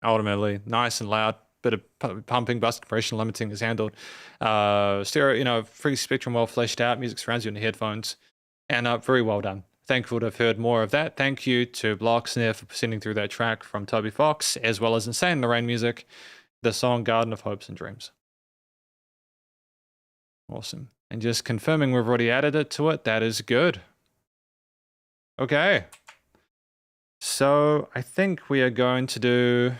ultimately, nice and loud. Bit of pumping, bus compression, limiting is handled. Stereo, free spectrum, well fleshed out. Music surrounds you in the headphones, and very well done. Thankful to have heard more of that. Thank you to Blocks there for sending through that track from Toby Fox, as well as Insane in the Rain music, the song Garden of Hopes and Dreams. Awesome. And just confirming we've already added it to it. That is good. Okay. So I think we are going to do...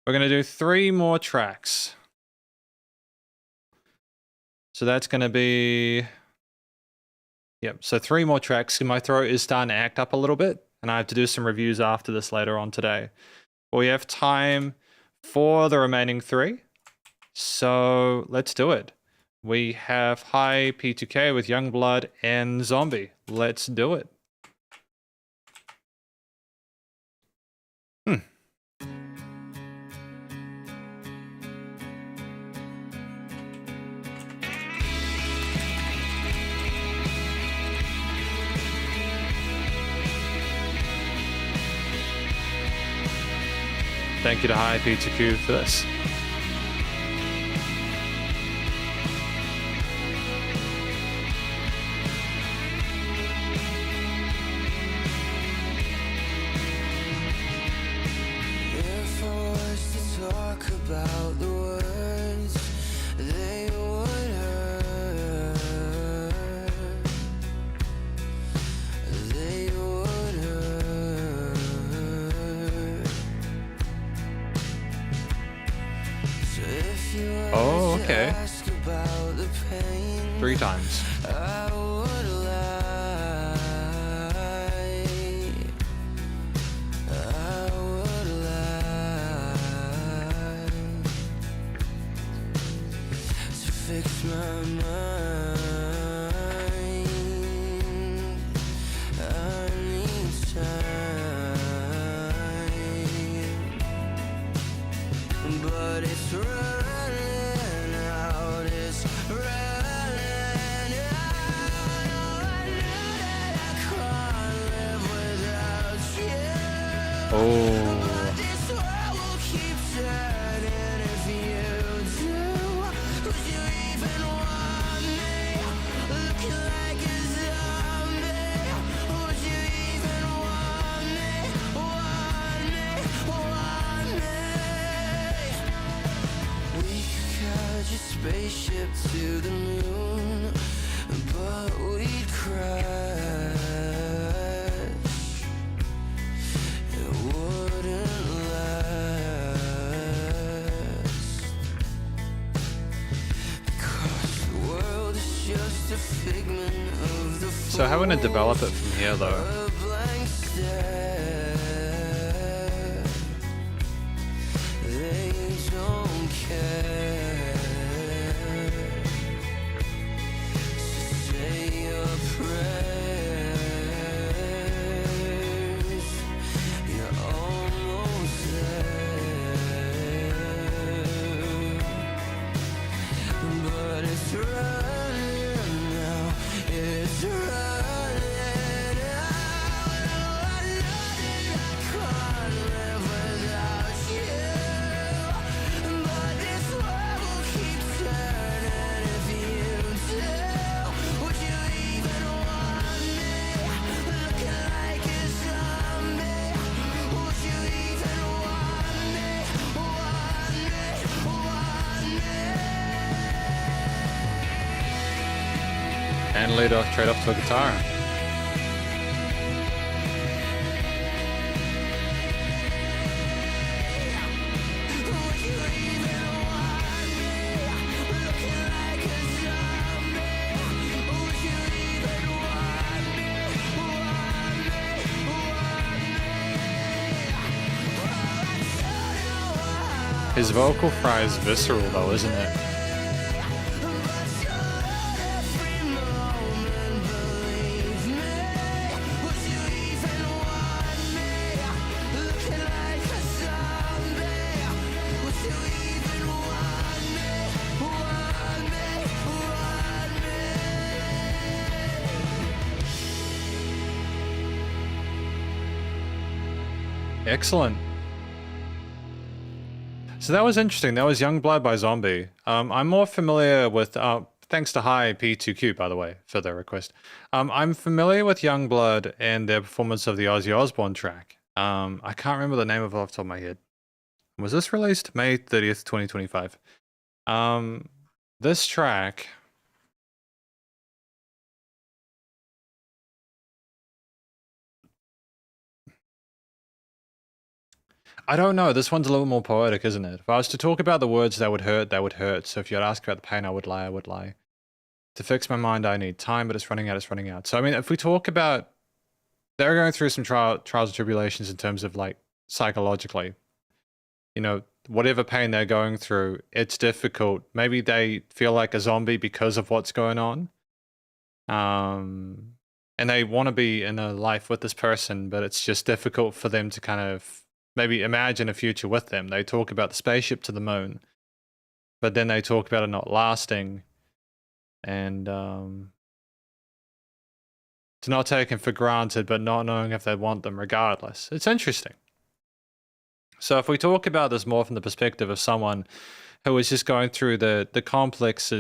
We're going to do 3 more tracks. So that's going to be... Yep, so 3 more tracks. My throat is starting to act up a little bit, and I have to do some reviews after this later on today. We have time for the remaining 3, so let's do it. We have High P2K with Youngblood and Zombie. Let's do it. Thank you to High P2Q for this. If I was to talk about the words they would hurt, they would hurt. if you were Oh, to okay. ask about the pain, 3 times. I would lie. I would lie to fix my mind. I need time, but it's running out. It's running out. I know that I can't live without you. Oh. This world will keep turning if you do. Would you even want me? Looking like a zombie. Would you even want me? Want me? Want me? We could catch a spaceship to the moon, but we'd crash. It wouldn't last, because the world is just a figment of the So how are we gonna develop it from here, though? a blank stare. They don't care. So say your prayers. You're almost there, but it's running now. It's running out. I know that I can't live without you, but this world will keep turning if you do. Would you even want me? Looking like a zombie. Would you even want me? Want me? Want me? And lead off, trade off to a guitar. Would you even want me? Looking like a zombie. Would you even want me? Want me? Want me? His vocal fry is visceral, though, isn't it? Every moment, believe me. Would you even want me? Looking like a zombie. Would you even want me? Want me? Want me? Excellent. So that was interesting. That was Youngblood by Zombie. I'm more familiar with, thanks to Hi P2Q, by the way, for the request. I'm familiar with Youngblood and their performance of the Ozzy Osbourne track. I can't remember the name of it off the top of my head. Was this released May 30th, 2025? This track. I don't know. This one's a little more poetic, isn't it? If I was to talk about the words that would hurt, that would hurt. So if you'd ask about the pain, I would lie, I would lie. To fix my mind, I need time, but it's running out, it's running out. So, I mean, if we talk about, they're going through some trials and tribulations in terms of like psychologically, you know, whatever pain they're going through, it's difficult. Maybe they feel like a zombie because of what's going on. And they want to be in a life with this person, but it's just difficult for them to kind of maybe imagine a future with them. They talk about the spaceship to the moon, but then they talk about it not lasting, and to not taken for granted, but not knowing if they want them regardless. It's interesting. So if we talk about this more from the perspective of someone who is just going through the complex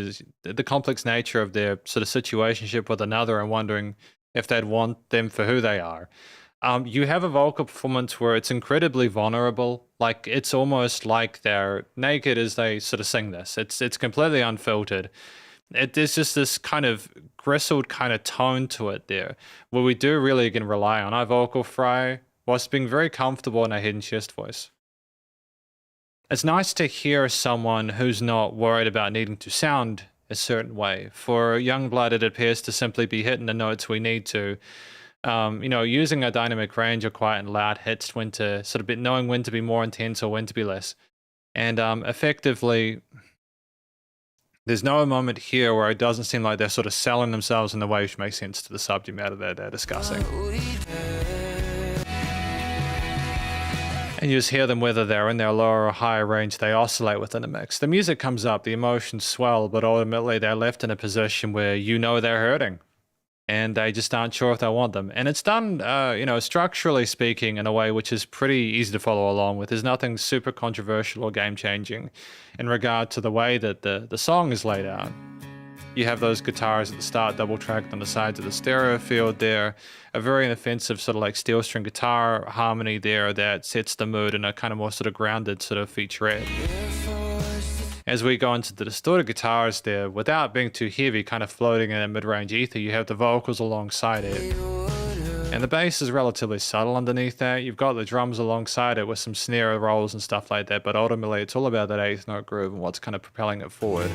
nature of their sort of situationship with another and wondering if they'd want them for who they are. You have a vocal performance where it's incredibly vulnerable. Like, it's almost like they're naked as they sort of sing this. It's completely unfiltered. There's just this kind of gristled kind of tone to it there, where we do really again rely on our vocal fry whilst being very comfortable in our head and chest voice. it's nice to hear someone who's not worried about needing to sound a certain way. For Youngblood, it appears to simply be hitting the notes we need to. Using a dynamic range of quiet and loud hits, when to sort of be knowing when to be more intense or when to be less. And effectively, there's no moment here where it doesn't seem like they're sort of selling themselves in the way which makes sense to the subject matter that they're discussing. And you just hear them, whether they're in their lower or higher range, they oscillate within the mix. The music comes up, the emotions swell, but ultimately they're left in a position where you know they're hurting. And they just aren't sure if they want them. And it's done, structurally speaking, in a way which is pretty easy to follow along with. There's nothing super controversial or game-changing in regard to the way that the song is laid out. You have those guitars at the start, double-tracked on the sides of the stereo field there. A very inoffensive sort of like steel string guitar harmony there that sets the mood in a kind of more sort of grounded sort of featurette. As we go into the distorted guitars there, without being too heavy, kind of floating in a mid-range ether, you have the vocals alongside it. And the bass is relatively subtle underneath that. You've got the drums alongside it with some snare rolls and stuff like that, but ultimately it's all about that eighth note groove and what's kind of propelling it forward.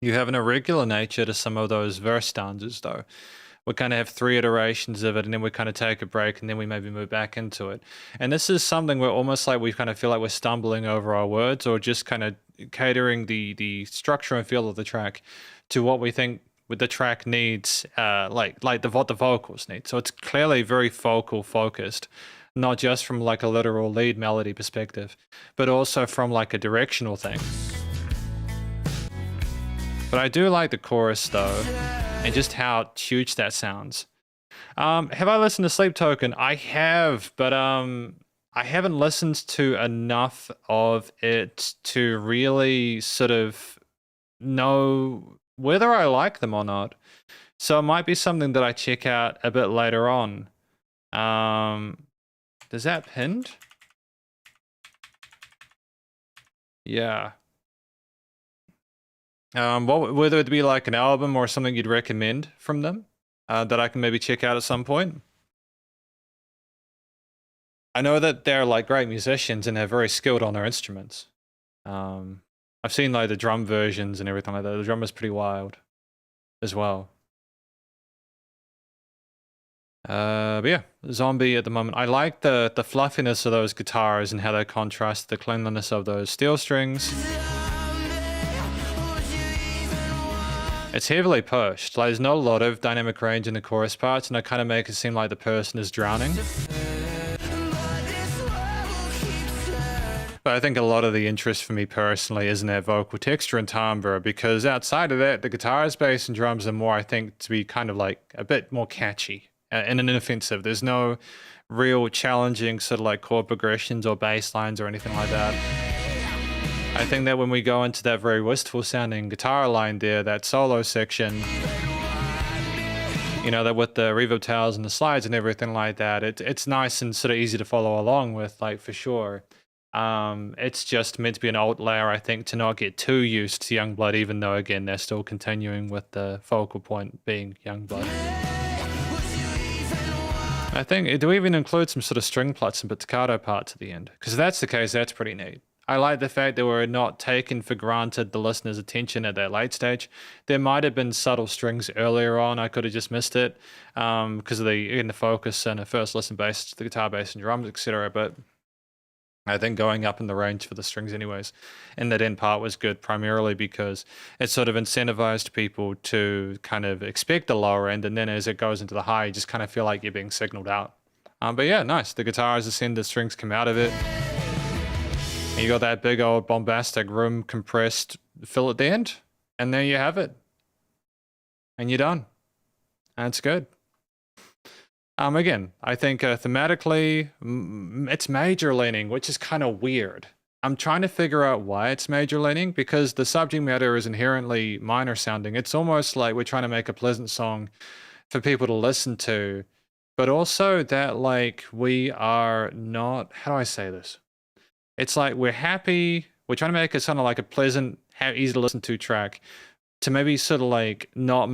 You have an irregular nature to some of those verse stanzas though. We kind of have 3 iterations of it, and then we kind of take a break, and then we maybe move back into it. And this is something where almost like we kind of feel like we're stumbling over our words, or just kind of catering the structure and feel of the track to what we think the track needs, what the vocals need. So it's clearly very vocal focused, not just from like a literal lead melody perspective, but also from like a directional thing. But I do like the chorus though, and just how huge that sounds. Have I listened to Sleep Token? I have, but I haven't listened to enough of it to really sort of know whether I like them or not. So it might be something that I check out a bit later on. Is that pinned? Yeah. Whether it be like an album or something you'd recommend from them that I can maybe check out at some point. I know that they're like great musicians and they're very skilled on their instruments. I've seen like the drum versions and everything like that. The drum is pretty wild as well. But yeah, Zombie at the moment. I like the fluffiness of those guitars and how they contrast the cleanliness of those steel strings. It's heavily pushed. Like, there's not a lot of dynamic range in the chorus parts, and they kind of make it seem like the person is drowning. But I think a lot of the interest for me personally is in that vocal texture and timbre, because outside of that, the guitars, bass, and drums are more, I think, to be kind of like a bit more catchy and inoffensive. There's no real challenging sort of like chord progressions or bass lines or anything like that. I think that when we go into that very wistful sounding guitar line there, that solo section, that with the reverb tails and the slides and everything like that, it's nice and sort of easy to follow along with, like, for sure. It's just meant to be an alt layer, I think, to not get too used to Youngblood, even though, again, they're still continuing with the focal point being Youngblood. I think, do we even include some sort of string plucks and pizzicato parts at the end? Because if that's the case, that's pretty neat. I like the fact that we're not taking for granted the listener's attention at that late stage. There might have been subtle strings earlier on. I could have just missed it because of the focus and the first listen bass, the guitar, bass, and drums, etc. But I think going up in the range for the strings anyways, and that end part was good primarily because it sort of incentivized people to kind of expect the lower end, and then as it goes into the high, you just kind of feel like you're being signaled out. But yeah, nice. The guitars ascend, the strings come out of it. And you got that big old bombastic room compressed fill at the end, and there you have it. And you're done. And it's good. Again, I think thematically, it's major leaning, which is kind of weird. I'm trying to figure out why it's major leaning, because the subject matter is inherently minor sounding. It's almost like we're trying to make a pleasant song for people to listen to, but also that, like, we are not, how do I say this? It's like we're happy, we're trying to make it sound like a pleasant, easy to listen to track, to maybe sort of like not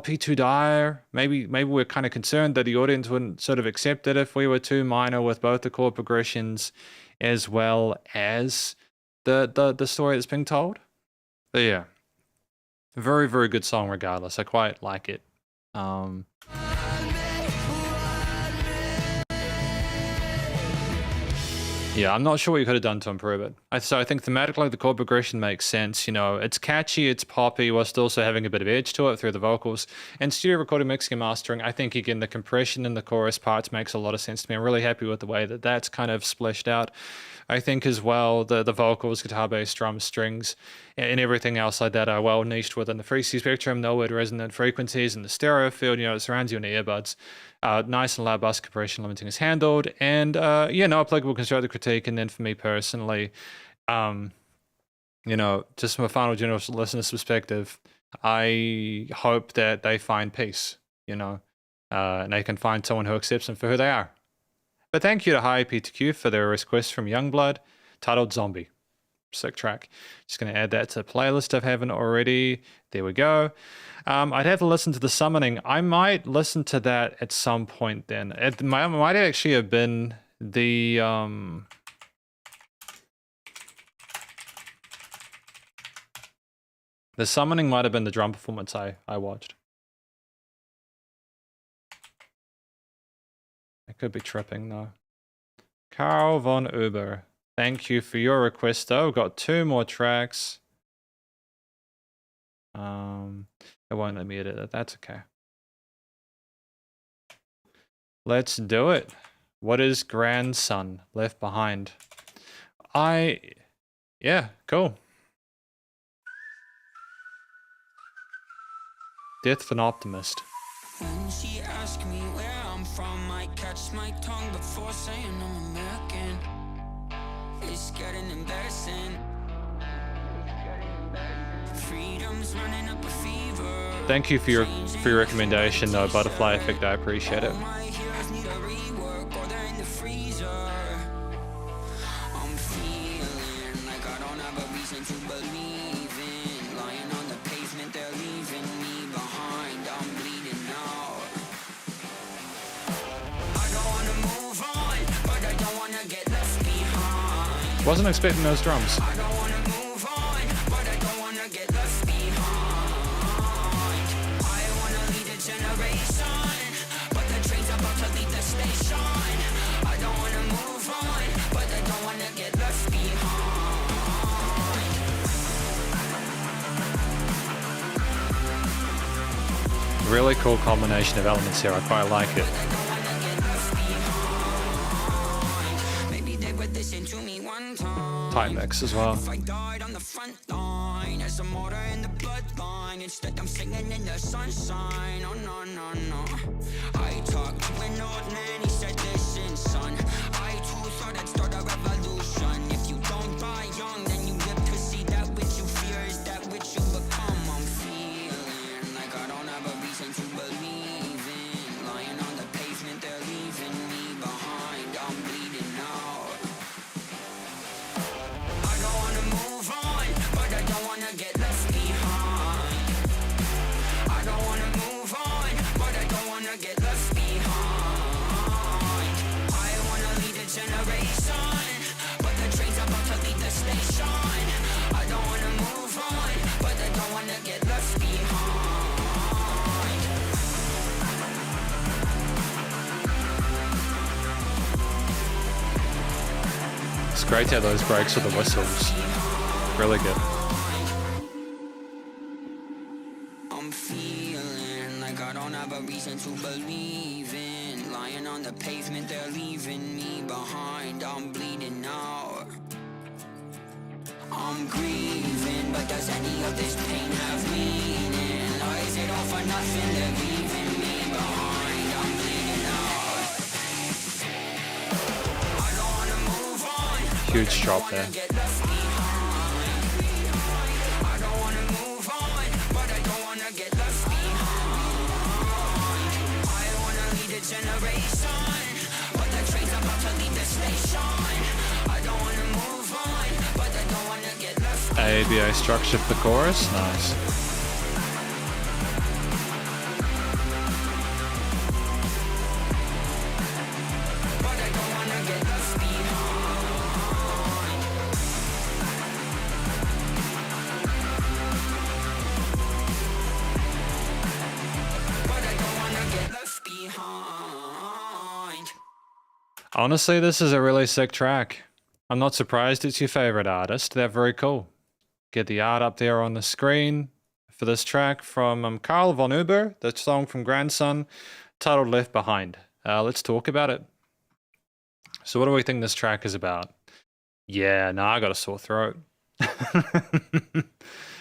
be too dire. Maybe we're kind of concerned that the audience wouldn't sort of accept it if we were too minor with both the chord progressions as well as the story that's being told. But yeah, very, very good song regardless. I quite like it. Yeah, I'm not sure what you could have done to improve it. So I think thematically the chord progression makes sense. You know, it's catchy, it's poppy, whilst also having a bit of edge to it through the vocals. And studio recording, mixing, and mastering, I think again the compression in the chorus parts makes a lot of sense to me. I'm really happy with the way that that's kind of splashed out. I think as well the vocals, guitar, bass, drums, strings, and everything else like that are well niched within the frequency spectrum, no weird resonant frequencies in the stereo field. You know, it surrounds you in earbuds. Nice and loud bus compression limiting is handled, and yeah, no applicable constructive critique. And then for me personally, you know, just from a final general listener's perspective, I hope that they find peace, you know, and they can find someone who accepts them for who they are. But thank you to Hi PTQ for their request from Youngblood titled Zombie. Sick track. Just going to add that to the playlist if I haven't already. There we go. I'd have to listen to The Summoning. I might listen to that at some point then. It might actually have been the... The Summoning might have been the drum performance I watched. I could be tripping though. Carl von Uber. Thank you for your request though. We've got 2 more tracks. It won't let me edit it. That's okay. Let's do it. What is Grandson Left Behind? Yeah, cool. Death for an Optimist. When she asked me where I'm from, I catch my tongue before saying I'm American. It's getting embarrassing. Freedom's running up a fever. Thank you for your recommendation though, Butterfly Effect. I appreciate it. My heroes need a rework or they're in the freezer. I'm feeling like I don't have a reason to believe in. Lying on the pavement, they're leaving me behind. I'm bleeding out. I don't wanna move on, but I don't wanna get left behind. Wasn't expecting those drums. I don't wanna move on, but I don't wanna get left behind. I wanna lead a generation, but the train's about to leave the station. I don't wanna move on, but I don't wanna get left behind. Really cool combination of elements here. I quite like it. Maybe they would listen to me one time. Tight mix as well. If I died on the front line as a martyr in the bloodline, instead I'm singing in the sunshine. Oh no, no, no. I talked to an old man, he said listen son, I too thought I'd start a revolution. If you don't die young, then you live to see that which you fear is that which you become. I'm feeling like I don't have a reason to believe in. Lying on the pavement, they're leaving me behind. I'm bleeding out. I don't wanna move on, but I don't wanna get left behind. I don't wanna move on, but I don't wanna get left behind. I wanna lead a generation, but the train's about to leave the station. I don't wanna move on, but I don't wanna get left behind. It's great to have those breaks with the whistles. Really good. I'm feeling like I don't have a reason to believe in. Lying on the pavement, they're leaving me behind. I'm bleeding out. I'm grieving, but does any of this pain have meaning? Or is it all for nothing? They're leaving me behind. I'm bleeding out. I don't wanna move on. Huge drop there. Get left behind. I don't wanna move on, but I don't wanna get left behind. I wanna lead a generation, but the train's about to leave the station. I don't wanna move on, but I don't wanna get left behind. ABA structure for the chorus. Nice. But I don't wanna get left behind. Honestly, this is a really sick track. I'm not surprised it's your favorite artist. They're very cool. Get the art up there on the screen for this track from Karl von Uber, the song from Grandson, titled Left Behind. Let's talk about it. So what do we think this track is about? Yeah, no, I got a sore throat.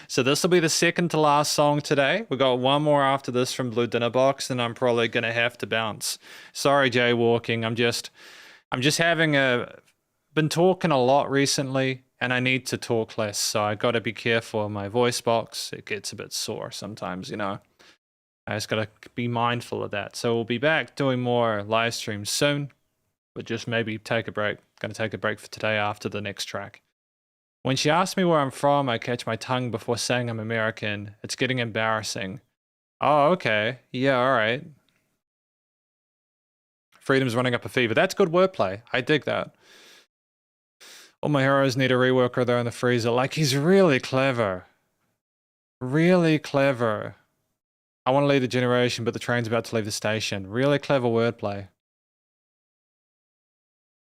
So this will be the second to last song today. We got one more after this from Blue Dinner Box, and I'm probably gonna have to bounce. Sorry, jaywalking. I'm just having been talking a lot recently, and I need to talk less. So I got to be careful of my voice box. It gets a bit sore sometimes, you know. I just got to be mindful of that. So we'll be back doing more live streams soon, but just maybe take a break. Gonna take a break for today after the next track. When she asked me where I'm from, I catch my tongue before saying I'm American. It's getting embarrassing. Oh, okay. Yeah, all right. Freedom's running up a fever. That's good wordplay. I dig that. All my heroes need a reworker though in the freezer. Like, he's really clever. Really clever. I want to lead a generation, but the train's about to leave the station. Really clever wordplay.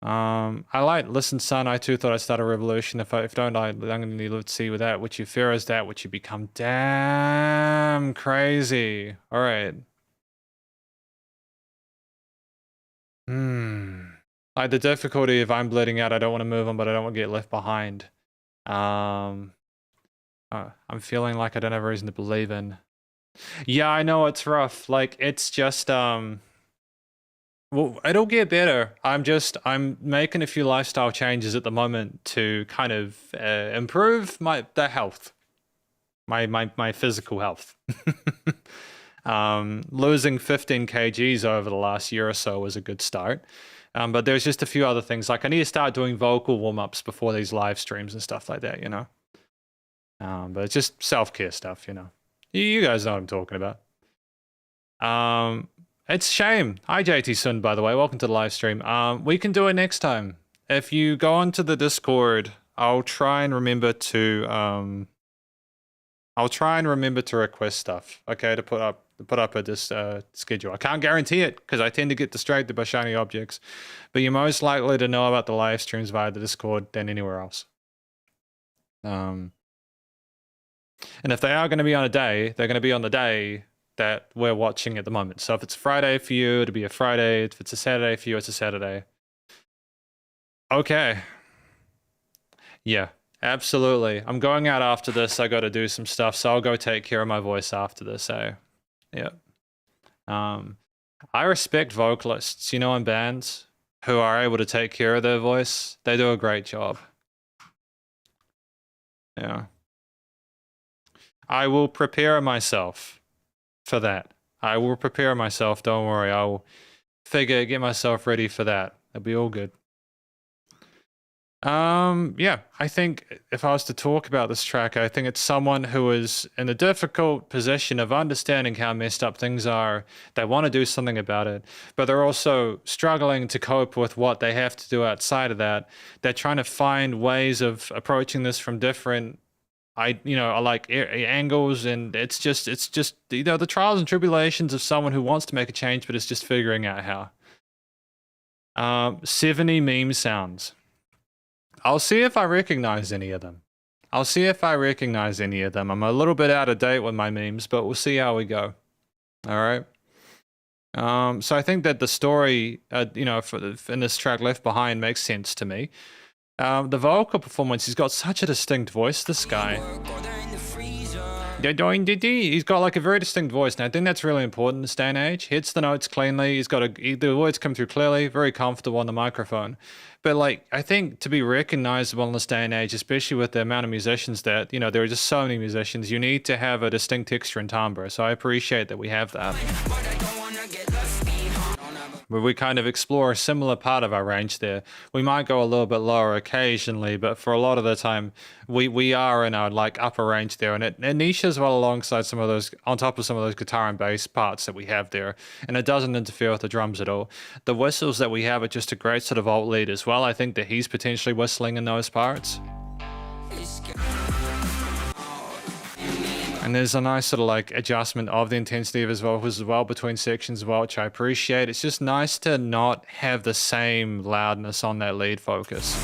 I like, listen, son, I too thought I'd start a revolution. If don't, I'm going to need to see with that, which you fear is that, which you become damn crazy. All right. Like the difficulty if I'm bleeding out, I don't want to move on, but I don't want to get left behind. I'm feeling like I don't have a reason to believe in. Yeah, I know it's rough. Like, it's just, well, it'll get better. I'm making a few lifestyle changes at the moment to kind of improve the health, my physical health. Losing 15 kgs over the last year or so was a good start. But there's just a few other things. Like, I need to start doing vocal warm-ups before these live streams and stuff like that, you know? But it's just self-care stuff, you know? You guys know what I'm talking about. It's a shame. Hi, JT Sun, by the way. Welcome to the live stream. We can do it next time. If you go onto the Discord, I'll try and remember to request stuff, okay, to put up a schedule. I can't guarantee it because I tend to get distracted by shiny objects, but you're most likely to know about the live streams via the Discord than anywhere else. And if they are going to be on a day, they're going to be on the day that we're watching at the moment. So if it's Friday for you, it'll be a Friday. If it's a Saturday for you, it's a Saturday. Okay. Yeah, absolutely. I'm going out after this. I got to do some stuff, so I'll go take care of my voice after this. Yeah. I respect vocalists, you know, in bands who are able to take care of their voice. They do a great job. Yeah. I will prepare myself for that. I will prepare myself. Don't worry. I'll get myself ready for that. It'll be all good. Yeah, I think if I was to talk about this track, I think it's someone who is in a difficult position of understanding how messed up things are. They want to do something about it, but they're also struggling to cope with what they have to do outside of that. They're trying to find ways of approaching this from different angles, and it's just you know, the trials and tribulations of someone who wants to make a change but is just figuring out how. 70 meme sounds. I'll see if I recognize any of them. I'm a little bit out of date with my memes, but we'll see how we go. All right. So I think that the story, in this track Left Behind makes sense to me. The vocal performance, he's got such a distinct voice, this guy. He's got like a very distinct voice. And I think that's really important in this day and age. Hits the notes cleanly. He's got the words come through clearly, very comfortable on the microphone. But like, I think to be recognizable in this day and age, especially with the amount of musicians that, you know, there are just so many musicians, you need to have a distinct texture and timbre. So I appreciate that we have that. Where we kind of explore a similar part of our range there. We might go a little bit lower occasionally, but for a lot of the time, we are in our like upper range there, and it niches well alongside some of those, on top of some of those guitar and bass parts that we have there, and it doesn't interfere with the drums at all. The whistles that we have are just a great sort of alt lead as well. I think that he's potentially whistling in those parts. And there's a nice sort of like adjustment of the intensity of his vocals as well between sections as well, which I appreciate. It's just nice to not have the same loudness on that lead focus.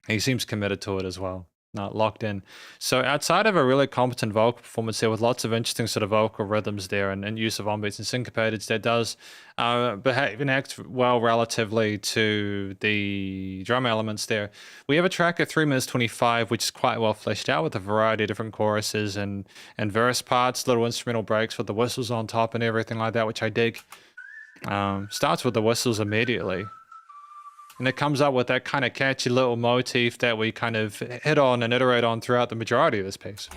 He seems committed to it as well. Not locked in. So outside of a really competent vocal performance there with lots of interesting sort of vocal rhythms there and use of on-beats and syncopateds that does behave and act well relatively to the drum elements there. We have a track at 3 minutes 25, which is quite well fleshed out with a variety of different choruses and verse parts, little instrumental breaks with the whistles on top and everything like that, which I dig. Starts with the whistles immediately. And it comes up with that kind of catchy little motif that we kind of hit on and iterate on throughout the majority of this piece.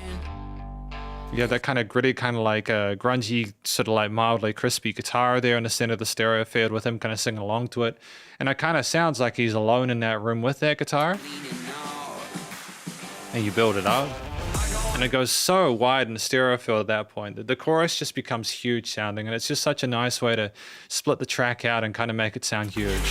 You have that kind of gritty, kind of like a grungy, sort of like mildly crispy guitar there in the center of the stereo field with him kind of singing along to it. And it kind of sounds like he's alone in that room with that guitar. And you build it up. And it goes so wide in the stereo field at that point. The chorus just becomes huge sounding. And it's just such a nice way to split the track out and kind of make it sound huge.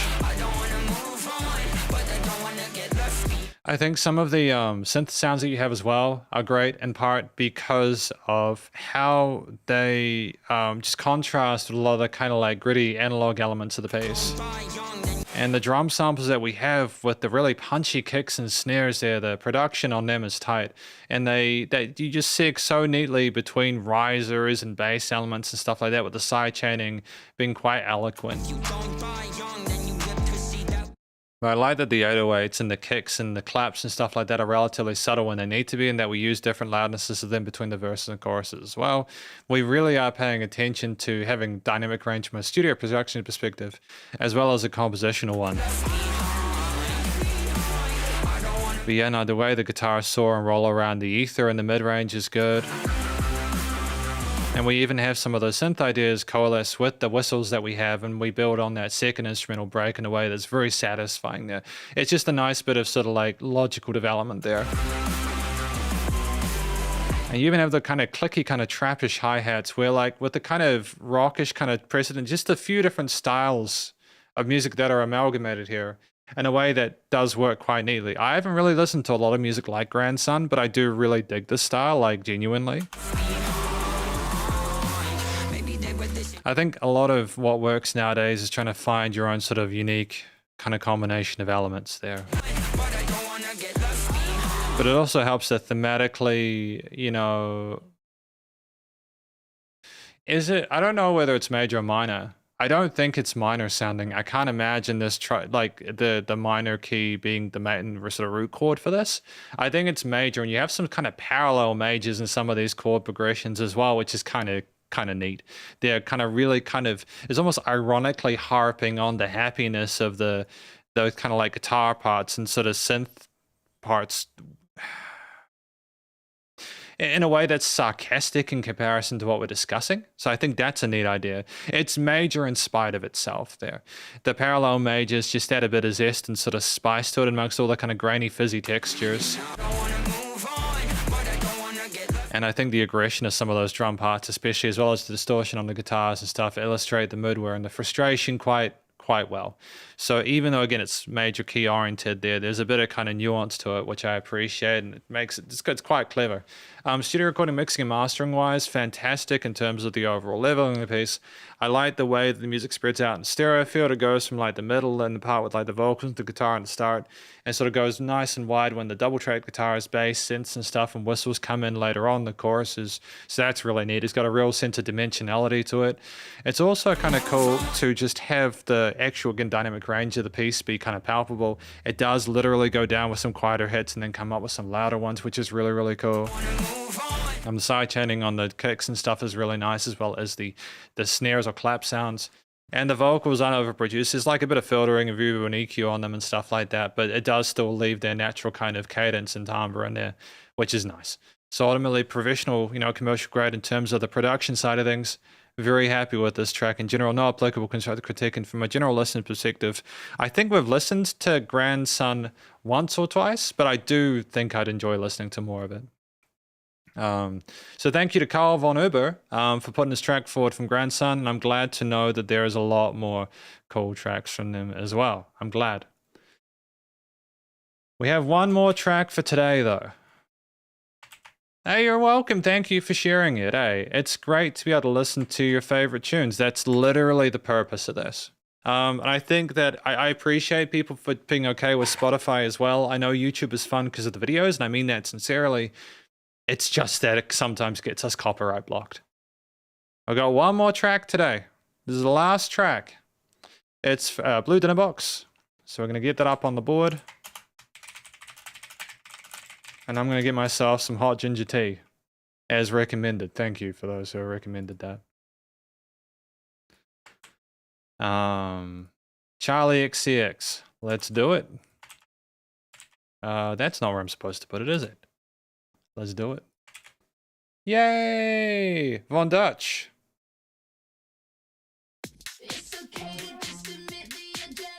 I think some of the synth sounds that you have as well are great, in part because of how they just contrast with a lot of the kind of like gritty analog elements of the piece. And the drum samples that we have with the really punchy kicks and snares there, the production on them is tight. And you just sig so neatly between risers and bass elements and stuff like that, with the side chaining being quite eloquent. But I like that the 808s and the kicks and the claps and stuff like that are relatively subtle when they need to be, and that we use different loudnesses of them between the verses and choruses as well. We really are paying attention to having dynamic range from a studio production perspective, as well as a compositional one. But yeah, no, the way the guitars soar and roll around the ether in the mid-range is good. And we even have some of those synth ideas coalesce with the whistles that we have, and we build on that second instrumental break in a way that's very satisfying there. It's just a nice bit of sort of like logical development there. And you even have the kind of clicky, kind of trappish hi-hats where, like, with the kind of rockish kind of precedent, just a few different styles of music that are amalgamated here in a way that does work quite neatly. I haven't really listened to a lot of music like Grandson, but I do really dig this style, like, genuinely. I think a lot of what works nowadays is trying to find your own sort of unique kind of combination of elements there. But it also helps that thematically, you know, I don't know whether it's major or minor. I don't think it's minor sounding. I can't imagine this like the minor key being the main sort of root chord for this. I think it's major, and you have some kind of parallel majors in some of these chord progressions as well, which is kind of neat. They're kind of really it's almost ironically harping on the happiness of those kind of like guitar parts and sort of synth parts in a way that's sarcastic in comparison to what we're discussing. So I think that's a neat idea. It's major in spite of itself there. The parallel majors just add a bit of zest and sort of spice to it amongst all the kind of grainy, fizzy textures. And I think the aggression of some of those drum parts, especially, as well as the distortion on the guitars and stuff, illustrate the mood we're in, the frustration quite well. So even though, again, it's major key oriented there's a bit of kind of nuance to it, which I appreciate, and it makes it's quite clever. Studio recording, mixing and mastering wise, fantastic in terms of the overall leveling of the piece. I like the way that the music spreads out in stereo field. It goes from like the middle and the part with like the vocals, the guitar and the start, and sort of goes nice and wide when the double track guitars, bass, synths and stuff and whistles come in later on, the choruses. So that's really neat. It's got a real sense of dimensionality to it. It's also kind of cool to just have the actual, again, dynamic range of the piece be kind of palpable. It does literally go down with some quieter hits and then come up with some louder ones, which is really, really cool. The side chaining on the kicks and stuff is really nice, as well as the snares or clap sounds. And the vocals aren't overproduced. There's like a bit of filtering and reverb and EQ on them and stuff like that, but it does still leave their natural kind of cadence and timbre in there, which is nice. So ultimately, professional, commercial grade in terms of the production side of things. Very happy with this track in general. No applicable constructive critique, and from a general listening perspective, I think we've listened to Grandson once or twice, but I do think I'd enjoy listening to more of it. So thank you to Carl von Uber for putting this track forward from Grandson, and I'm glad to know that there is a lot more cool tracks from them as well. I'm glad. We have one more track for today, though. Hey, you're welcome. Thank you for sharing it. Hey, it's great to be able to listen to your favorite tunes. That's literally the purpose of this. And I think that I appreciate people for being okay with Spotify as well. I know YouTube is fun because of the videos, and I mean that sincerely. It's just that it sometimes gets us copyright blocked. I've got one more track today. This is the last track. It's Blue Dinner Box. So we're going to get that up on the board. And I'm going to get myself some hot ginger tea, as recommended. Thank you for those who recommended that. Charlie XCX. Let's do it. That's not where I'm supposed to put it, is it? Let's do it. Yay! Von Dutch.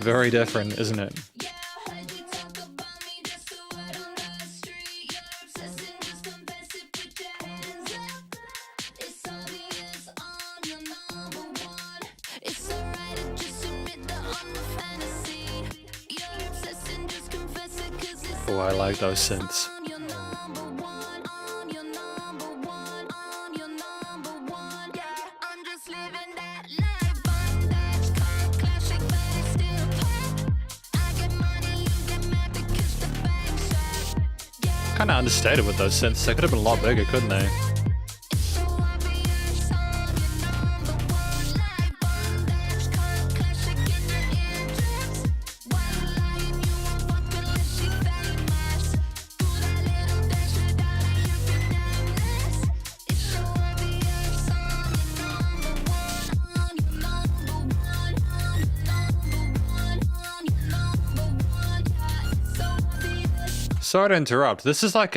Very different, isn't it? Oh, I like those synths. Kind of understated with those synths. They could have been a lot bigger, couldn't they? Sorry to interrupt. This is like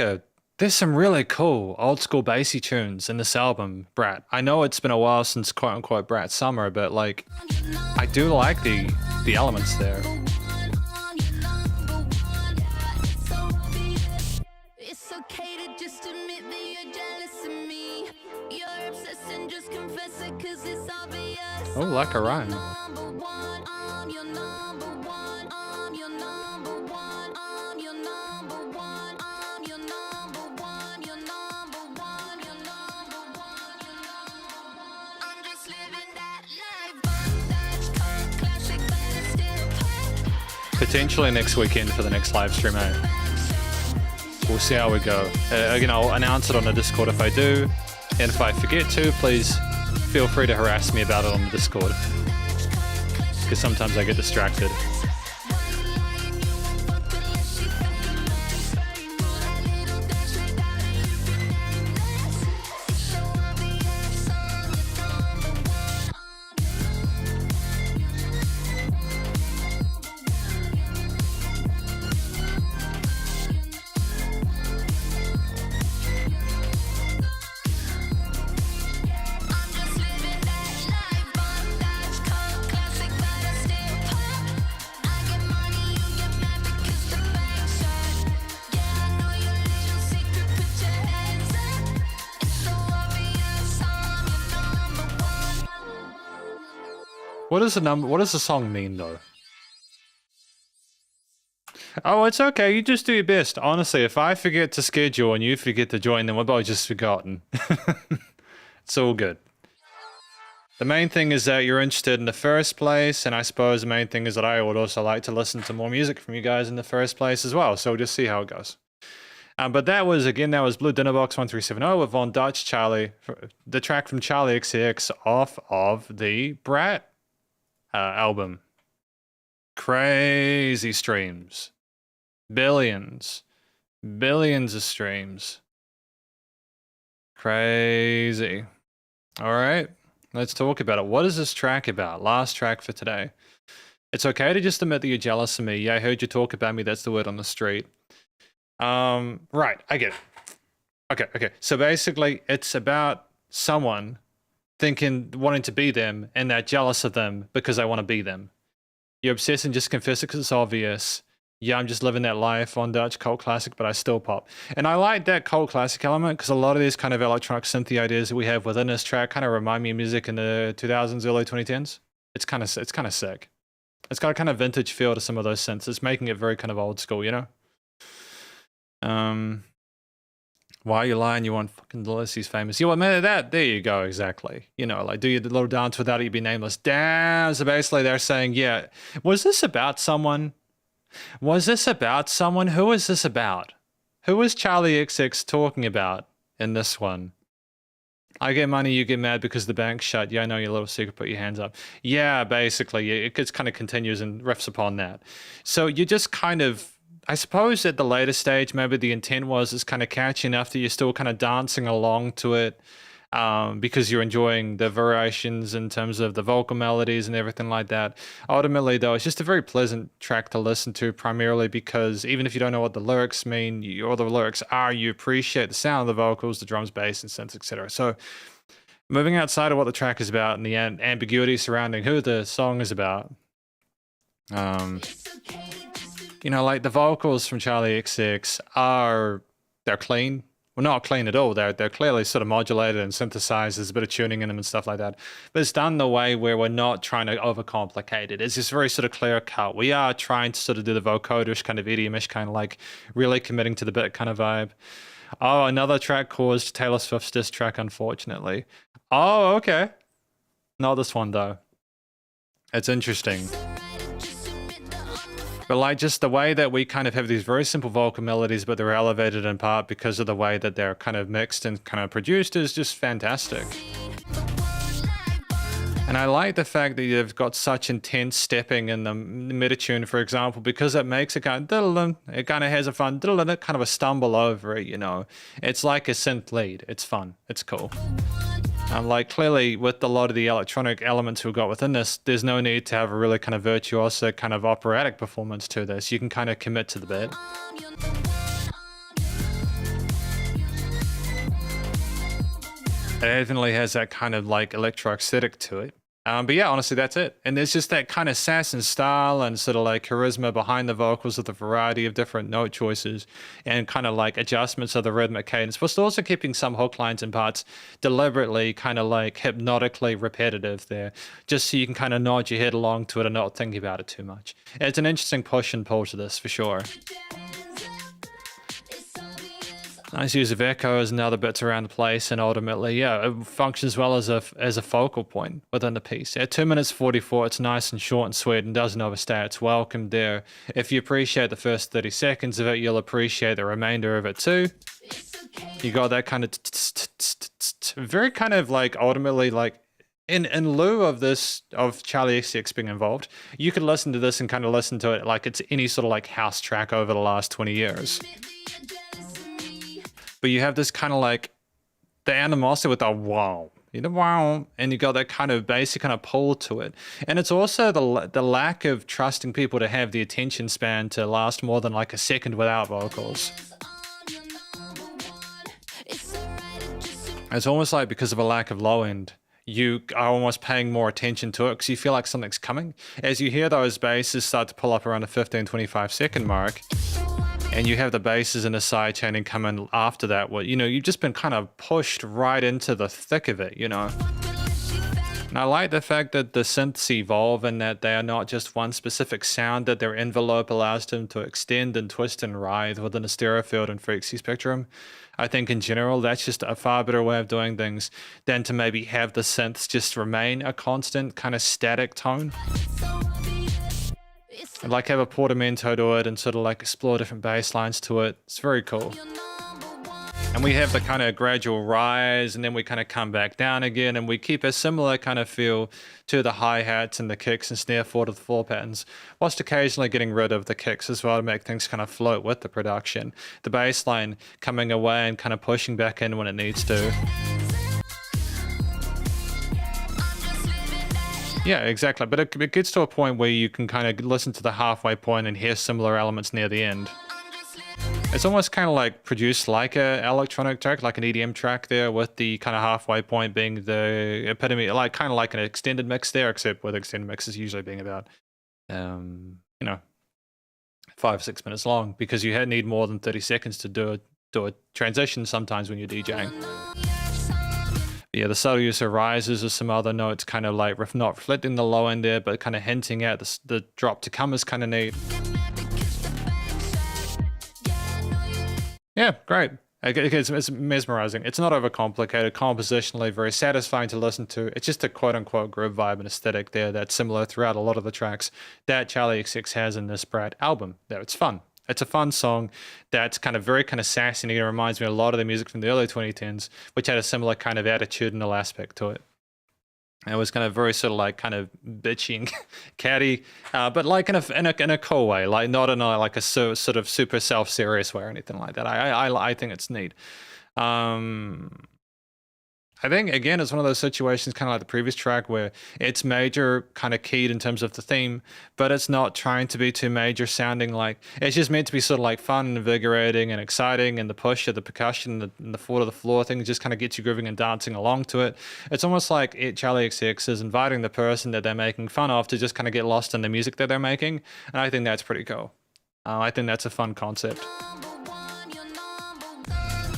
there's some really cool old school bassy tunes in this album, Brat. I know it's been a while since quote unquote Brat Summer, but like, I do like the elements there. Oh, like a rhyme. Potentially next weekend for the next live stream, eh? We'll see how we go. Again, I'll announce it on the Discord if I do, and if I forget to, please feel free to harass me about it on the Discord, because sometimes I get distracted. What does the song mean though? Oh, it's okay. You just do your best. Honestly, if I forget to schedule and you forget to join, then we're both just forgotten. It's all good. The main thing is that you're interested in the first place, and I suppose the main thing is that I would also like to listen to more music from you guys in the first place as well. So we'll just see how it goes. But that was Blue Dinner Box 1370 with Von Dutch, Charlie, the track from Charlie XCX off of the Brat album. Crazy streams. Billions of streams. Crazy. All right, let's talk about it. What is this track about? Last track for today. It's okay to just admit that you're jealous of me. Yeah, I heard you talk about me. That's the word on the street. Right, I get it. Okay. So basically, it's about someone wanting to be them, and they're jealous of them because they want to be them. You're obsessed and just confess it because it's obvious. Yeah, I'm just living that life on Dutch cult classic, but I still pop. And I like that cult classic element because a lot of these kind of electronic synthy ideas that we have within this track kind of remind me of music in the 2000s, early 2010s. It's kind of sick. It's got a kind of vintage feel to some of those synths. It's making it very kind of old school, you know? Why are you lying? You want fucking Ulysses famous. You want man that? There you go, exactly. You know, like do your little dance without it be nameless. Damn. So basically they're saying, yeah, was this about someone? Was this about someone? Who is this about? Who is Charlie XX talking about in this one? I get money, you get mad because the bank's shut. Yeah, I know your little secret, put your hands up. Yeah, basically, it just kind of continues and riffs upon that. So you just kind of, I suppose at the later stage, maybe the intent was it's kind of catchy enough that you're still kind of dancing along to it because you're enjoying the variations in terms of the vocal melodies and everything like that. Ultimately, though, it's just a very pleasant track to listen to, primarily because even if you don't know what the lyrics mean or the lyrics are, you appreciate the sound of the vocals, the drums, bass, and synths, etc. So moving outside of what the track is about and the ambiguity surrounding who the song is about, you know, like the vocals from Charlie XX they're clean. Well, not clean at all. They're clearly sort of modulated and synthesized. There's a bit of tuning in them and stuff like that. But it's done the way where we're not trying to overcomplicate it. It's just very sort of clear cut. We are trying to sort of do the vocodish kind of idiomish kind of like really committing to the bit kind of vibe. Oh, another track caused Taylor Swift's diss track, unfortunately. Oh, okay. Not this one though. It's interesting. But like just the way that we kind of have these very simple vocal melodies, but they're elevated in part because of the way that they're kind of mixed and kind of produced is just fantastic. And I like the fact that you've got such intense stepping in the mid-tune, for example, because it makes it kind of, it kind of has a fun, kind of a stumble over it, you know. It's like a synth lead. It's fun. It's cool. Like clearly with a lot of the electronic elements we've got within this, there's no need to have a really kind of virtuoso kind of operatic performance to this. You can kind of commit to the bit. It definitely has that kind of like electro aesthetic to it. But yeah, honestly, that's it. And there's just that kind of sass and style and sort of like charisma behind the vocals with a variety of different note choices and kind of like adjustments of the rhythmic cadence, whilst also keeping some hook lines and parts deliberately kind of like hypnotically repetitive there, just so you can kind of nod your head along to it and not think about it too much. It's an interesting push and pull to this for sure. Nice use of echoes and other bits around the place, and ultimately, yeah, it functions well as a focal point within the piece. At 2 minutes 44, it's nice and short and sweet and doesn't overstay its welcome there. If you appreciate the first 30 seconds of it, you'll appreciate the remainder of it too. You got that kind of very kind of like ultimately like in lieu of this, of Charlie XX being involved, you could listen to this and kind of listen to it like it's any sort of like house track over the last 20 years. But you have this kind of like the animosity with the wow, you know, wow, and you got that kind of basic kind of pull to it. And it's also the lack of trusting people to have the attention span to last more than like a second without vocals. It's almost like because of a lack of low end, you are almost paying more attention to it because you feel like something's coming. As you hear those basses start to pull up around the 15-25 second mark, and you have the basses and the side chaining come in after that, well, you know, you've just been kind of pushed right into the thick of it, you know. And I like the fact that the synths evolve and that they are not just one specific sound, that their envelope allows them to extend and twist and writhe within a stereo field and frequency spectrum. I think in general, that's just a far better way of doing things than to maybe have the synths just remain a constant kind of static tone. Like have a portamento to it and sort of like explore different bass lines to it. It's very cool. And we have the kind of gradual rise and then we kind of come back down again and we keep a similar kind of feel to the hi-hats and the kicks and snare 4/4 patterns, whilst occasionally getting rid of the kicks as well to make things kind of float with the production. The bass line coming away and kind of pushing back in when it needs to. Yeah, exactly. But it gets to a point where you can kind of listen to the halfway point and hear similar elements near the end. It's almost kind of like produced like a electronic track, like an EDM track there, with the kind of halfway point being the epitome, like kind of like an extended mix there, except with extended mixes usually being about, you know, 5-6 minutes long, because you need more than 30 seconds to do a transition sometimes when you're DJing. Yeah, the subtle use of rises or some other notes, kind of like not reflecting the low end there, but kind of hinting at the drop to come is kind of neat. Yeah, great. It's mesmerizing. It's not overcomplicated, compositionally very satisfying to listen to. It's just a quote-unquote groove vibe and aesthetic there that's similar throughout a lot of the tracks that Charlie XX has in this Brat album. There, it's fun. It's a fun song that's kind of very kind of sassy, and it reminds me a lot of the music from the early 2010s, which had a similar kind of attitudinal aspect to it. It was kind of very sort of like kind of bitchy and catty, but like in a cool way, like not in a like a sort of super self-serious way or anything like that. I think it's neat. I think again it's one of those situations kind of like the previous track where it's major kind of keyed in terms of the theme, but it's not trying to be too major sounding. Like it's just meant to be sort of like fun and invigorating and exciting, and the push of the percussion and the foot of the floor thing just kind of gets you grooving and dancing along to it. It's almost like Charlie XX is inviting the person that they're making fun of to just kind of get lost in the music that they're making, and I think that's pretty cool. I think that's a fun concept.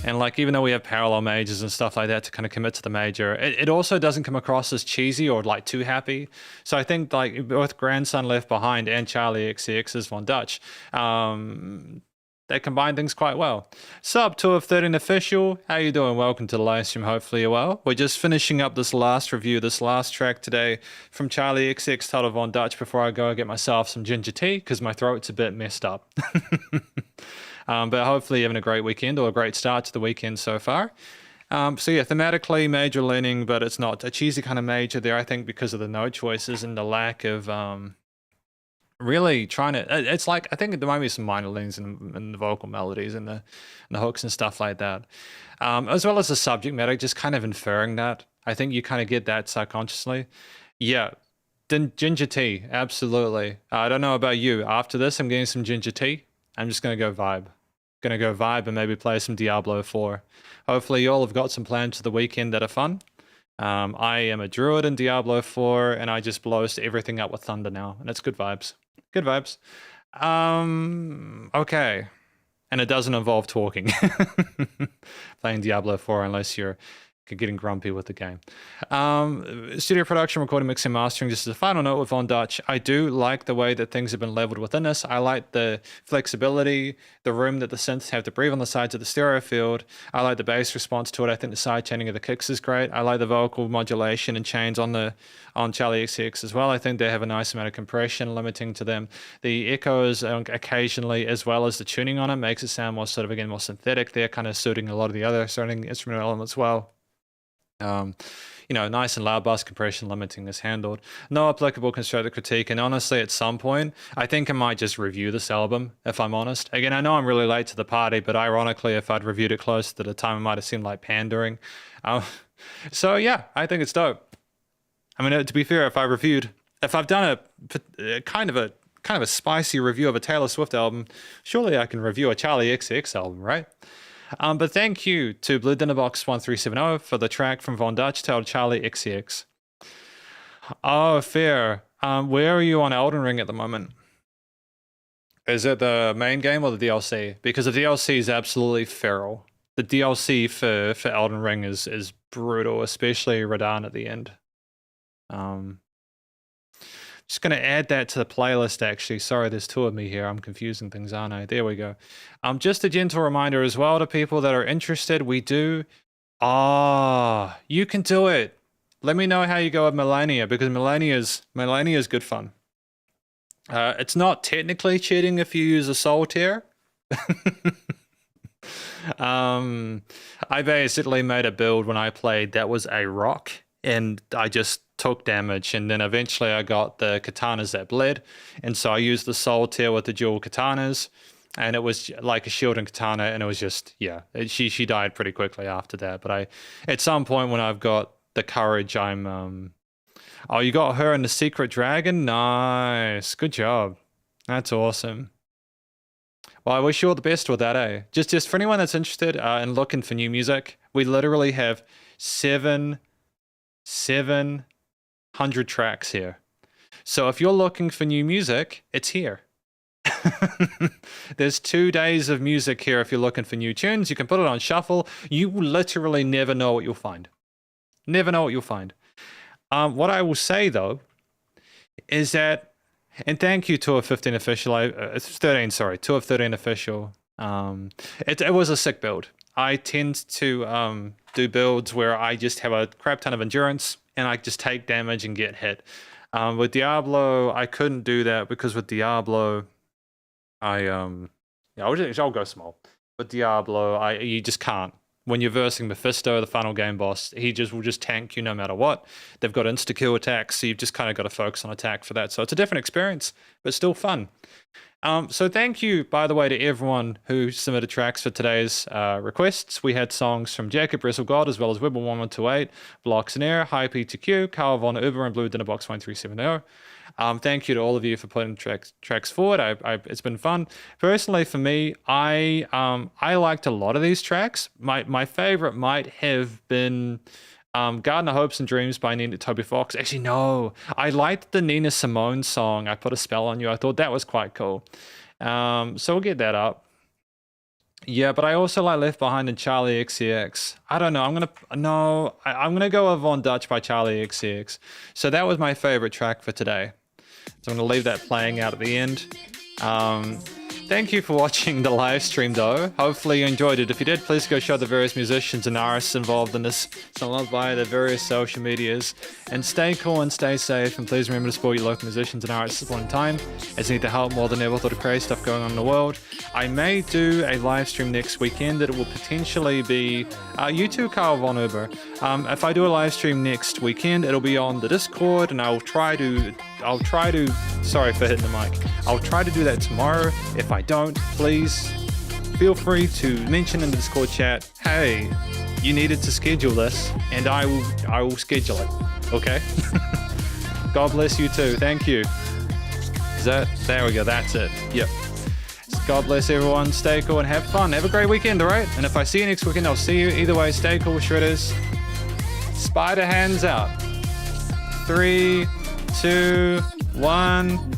And like, even though we have parallel majors and stuff like that to kind of commit to the major, it also doesn't come across as cheesy or like too happy. So I think like both Grandson Left Behind and Charlie XCX's Von Dutch, they combine things quite well. Sub 2 of 13 official, how you doing? Welcome to the live stream, hopefully you're well. We're just finishing up this last review, this last track today from Charlie XX titled Von Dutch before I go get myself some ginger tea because my throat's a bit messed up. But hopefully you're having a great weekend or a great start to the weekend so far. So yeah, thematically major leaning, but it's not a cheesy kind of major there, I think, because of the note choices and the lack of really trying to, it's like, I think there might be some minor leans in the vocal melodies and the hooks and stuff like that. As well as the subject matter, just kind of inferring that. I think you kind of get that subconsciously. Yeah, ginger tea, absolutely. I don't know about you. After this, I'm getting some ginger tea. I'm just going to go vibe. Going to go vibe and maybe play some Diablo 4. Hopefully you all have got some plans for the weekend that are fun. I am a druid in Diablo 4 and I just blows everything up with thunder now, and it's good vibes. Good vibes. Okay. And it doesn't involve talking. Playing Diablo 4 unless you're getting grumpy with the game. Studio production, recording, mixing, mastering. Just as a final note with Von Dutch, I do like the way that things have been leveled within this. I like the flexibility, the room that the synths have to breathe on the sides of the stereo field. I like the bass response to it. I think the side chaining of the kicks is great. I like the vocal modulation and chains on Charlie XX as well. I think they have a nice amount of compression limiting to them. The echoes occasionally, as well as the tuning on it, makes it sound more sort of, again, more synthetic. They're kind of suiting a lot of the other surrounding instrumental elements as well. Nice and loud bass compression limiting is handled. No applicable constructive critique, and honestly, at some point, I think I might just review this album, if I'm honest. Again, I know I'm really late to the party, but ironically, if I'd reviewed it close to the time, it might have seemed like pandering. So yeah, I think it's dope. I mean, to be fair, if I've done a kind of a spicy review of a Taylor Swift album, surely I can review a Charlie XX album, right? But thank you to Blue Dinner Box 1370 for the track from Von Dutch titled Charlie XCX. Oh, fair. Where are you on Elden Ring at the moment? Is it the main game or the DLC? Because the DLC is absolutely feral. The DLC for Elden Ring is brutal, especially Radahn at the end. Just going to add that to the playlist, actually. Sorry, there's two of me here. I'm confusing things, aren't I? There we go. Just a gentle reminder as well to people that are interested. We do... you can do it. Let me know how you go with Melania, because Melania's good fun. It's not technically cheating if you use a soul tier. I basically made a build when I played that was a rock, and I just took damage, and then eventually I got the katanas that bled, and so I used the soul tier with the dual katanas, and it was like a shield and katana, and it was just, yeah, she died pretty quickly after that. But at some point when I've got the courage, I'm oh, you got her and the secret dragon? Nice, good job. That's awesome. Well, I wish you all the best with that, eh? Just for anyone that's interested in looking for new music, we literally have 700 tracks here. So if you're looking for new music, it's here. There's 2 days of music here if you're looking for new tunes. You can put it on shuffle. You will literally never know what you'll find. Never know what you'll find. What I will say, though, is that, and thank you to a 15 official, 13, sorry, to a 13 official. It was a sick build. I tend to do builds where I just have a crap ton of endurance and I just take damage and get hit. With Diablo, I couldn't do that because with Diablo, I'll go small. With Diablo, you just can't. When you're versing Mephisto, the final game boss, he will just tank you no matter what. They've got insta-kill attacks, so you've just kind of got to focus on attack for that. So it's a different experience, but still fun. So thank you, by the way, to everyone who submitted tracks for today's requests. We had songs from Jacob WrestleGod, as well as Wibble1128, Blocks and Air, High PTQ, Carl Von Uber, and Blue Dinnerbox 1370. Thank you to all of you for putting tracks forward. It's been fun. Personally, for me, I liked a lot of these tracks. My favorite might have been Garden of Hopes and Dreams by Toby Fox. Actually, no. I liked the Nina Simone song, I Put a Spell on You. I thought that was quite cool. So we'll get that up. Yeah, but I also like Left Behind and Charlie XCX. I don't know. I'm gonna go with Von Dutch by Charlie XCX. So that was my favorite track for today. So I'm gonna leave that playing out at the end. Thank you for watching the live stream, though. Hopefully you enjoyed it. If you did, please go show the various musicians and artists involved in this song via their various social medias. And stay cool and stay safe. And please remember to support your local musicians and artists at one time, as they need to help more than ever with all the crazy stuff going on in the world. I may do a live stream next weekend that it will potentially be you too, Carl Von Uber. If I do a live stream next weekend, it'll be on the Discord, and I'll try to. Sorry for hitting the mic. I'll try to do that tomorrow. If I don't, please feel free to mention in the Discord chat, hey, you needed to schedule this, and I will schedule it. Okay? God bless you too. Thank you. There we go. That's it. Yep. God bless everyone. Stay cool and have fun. Have a great weekend, alright? And if I see you next weekend, I'll see you. Either way, stay cool, Shredders. Spider hands out. 3, 2, 1.